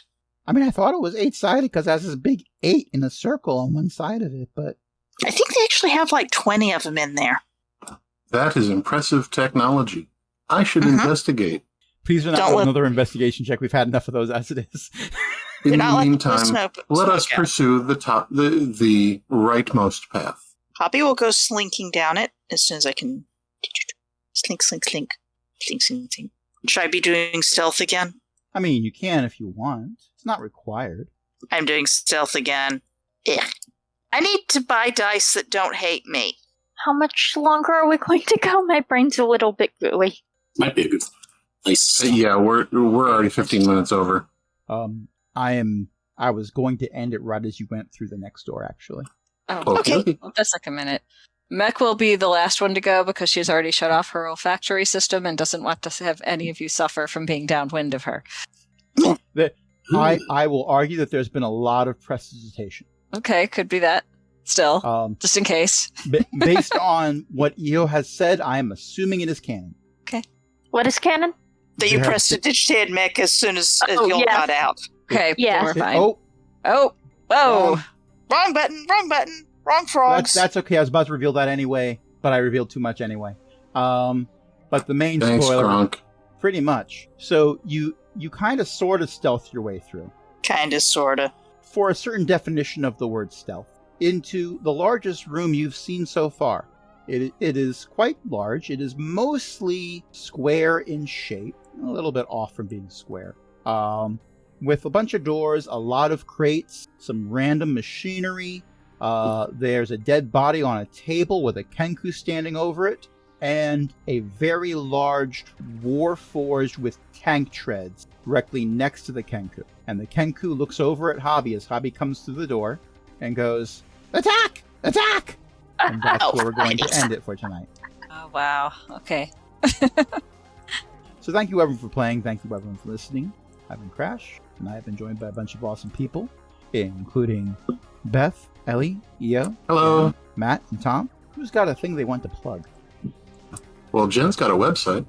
I mean, I thought it was 8-sided because it has this big 8 in a circle on one side of it, but... I think they actually have like 20 of them in there. That is impressive technology. I should investigate. Please do not roll another investigation check. We've had enough of those as it is. In the meantime, let us pursue the rightmost path. Poppy will go slinking down it as soon as I can. Slink, slink, slink. Slink, slink, slink. Should I be doing stealth again? I mean, you can if you want. It's not required. I'm doing stealth again. Ugh. I need to buy dice that don't hate me. How much longer are we going to go? My brain's a little bit gooey. Might be a good place. Yeah, we're already 15 minutes over. I was going to end it right as you went through the next door, actually. Oh, okay. Well, that's like a minute. Mech will be the last one to go because she's already shut off her olfactory system and doesn't want to have any of you suffer from being downwind of her. I will argue that there's been a lot of prestidigitation. Okay, could be that. Still, just in case. Based on what Io has said, I am assuming it is canon. Okay. What is canon? That you prestidigitated Mick as soon as Yul got out. Okay, yeah. we're fine. Oh, whoa. Wrong button, wrong frogs. That's okay. I was about to reveal that anyway, but I revealed too much anyway. But the main spoiler, Gronk. pretty much. So you kind of sort of stealth your way through. Kinda, sorta. For a certain definition of the word stealth, into the largest room you've seen so far. It is quite large. It is mostly square in shape, a little bit off from being square. With a bunch of doors, a lot of crates, some random machinery. There's a dead body on a table with a Kenku standing over it, and a very large Warforged with tank treads directly next to the Kenku. And the Kenku looks over at Hobby as Hobby comes through the door and goes, "Attack! Attack!" And that's where we're going to end it for tonight. Oh, wow. Okay. So thank you everyone for playing. Thank you everyone for listening. I've been Crash, and I have been joined by a bunch of awesome people, including Beth, Ellie, Io, Hello. Matt, and Tom. Who's got a thing they want to plug? Well, Jen's got a website.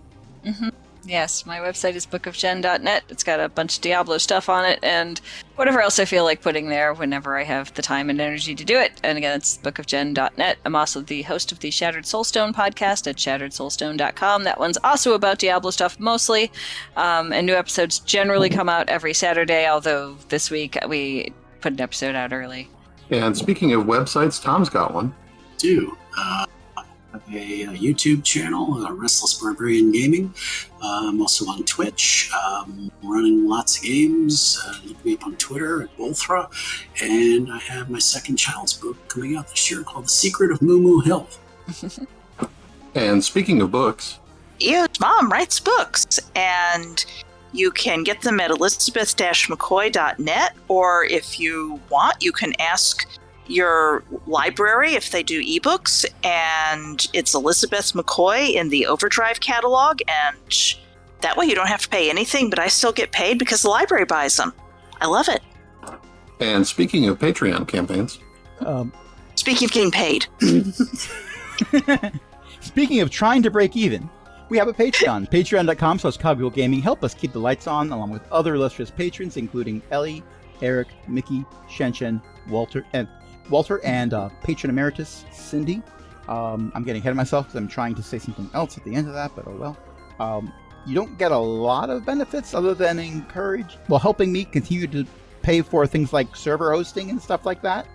Mm-hmm. Yes, my website is bookofjen.net. It's got a bunch of Diablo stuff on it and whatever else I feel like putting there whenever I have the time and energy to do it. And again, it's bookofjen.net. I'm also the host of the Shattered Soulstone podcast at shatteredsoulstone.com. That one's also about Diablo stuff mostly. And new episodes generally come out every Saturday, although this week we put an episode out early. And speaking of websites, Tom's got one. I have a YouTube channel, Restless Barbarian Gaming. I'm also on Twitch, running lots of games. Look me up on Twitter at Wolthra. And I have my second child's book coming out this year called The Secret of Moo Moo Hill. And speaking of books, Io's mom writes books, and you can get them at elizabeth-mccoy.net, or if you want, you can ask your library if they do ebooks, and it's Elizabeth McCoy in the Overdrive catalog, and that way you don't have to pay anything, but I still get paid because the library buys them. I love it. and speaking of Patreon campaigns, Speaking of getting paid. Speaking of trying to break even, we have a Patreon. Patreon.com/CogwheelGaming. Help us keep the lights on, along with other illustrious patrons, including Ellie, Eric, Mickey, Shenshen, Walter, and patron emeritus Cindy. I'm getting ahead of myself because I'm trying to say something else at the end of that, but oh well. You don't get a lot of benefits other than helping me continue to pay for things like server hosting and stuff like that,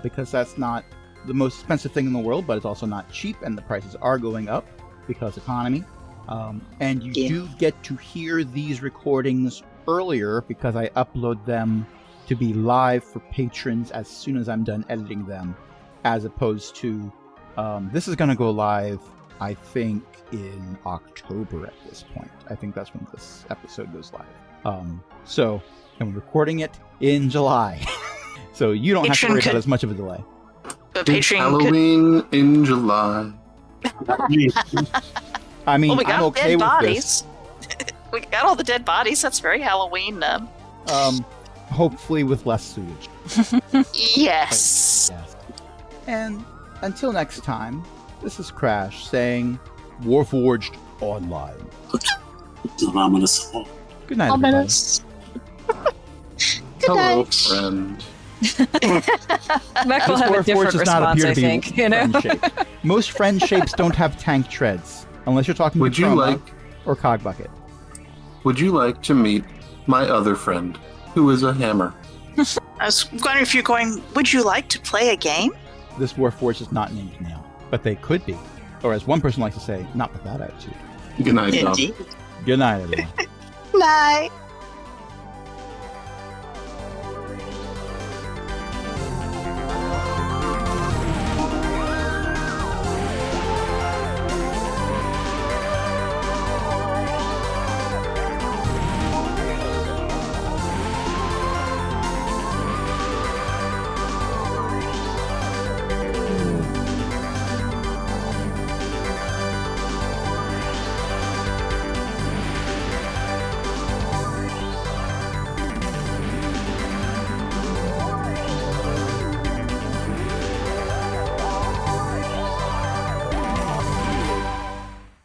because that's not the most expensive thing in the world, but it's also not cheap, and the prices are going up because economy. And you do get to hear these recordings earlier because I upload them to be live for patrons as soon as I'm done editing them, as opposed to this is going to go live, I think, in October at this point. I think that's when this episode goes live. So I'm recording it in July. So you don't have to worry about as much of a delay. But it's Halloween in July. I mean, we got I'm okay dead with bodies. We got all the dead bodies. That's very Halloween. Hopefully with less sewage. Yes. Yes. And until next time, this is Crash saying Warforged Online. It's an ominous song. Good night, everybody. Ominous. Hello, night. friend. Mech will This have a Warforged different does not response, appear I to be think. You know? friend-shaped. Most friend shapes don't have tank treads, unless you're talking Would to you Chroma like or Cogbucket. Would you like to meet my other friend, who is a hammer? I was wondering if you're going, would you like to play a game? This Warforged is not named now, but they could be. Or as one person likes to say, not with that attitude. Good night, Dom. Indeed. Good night, everyone. Night.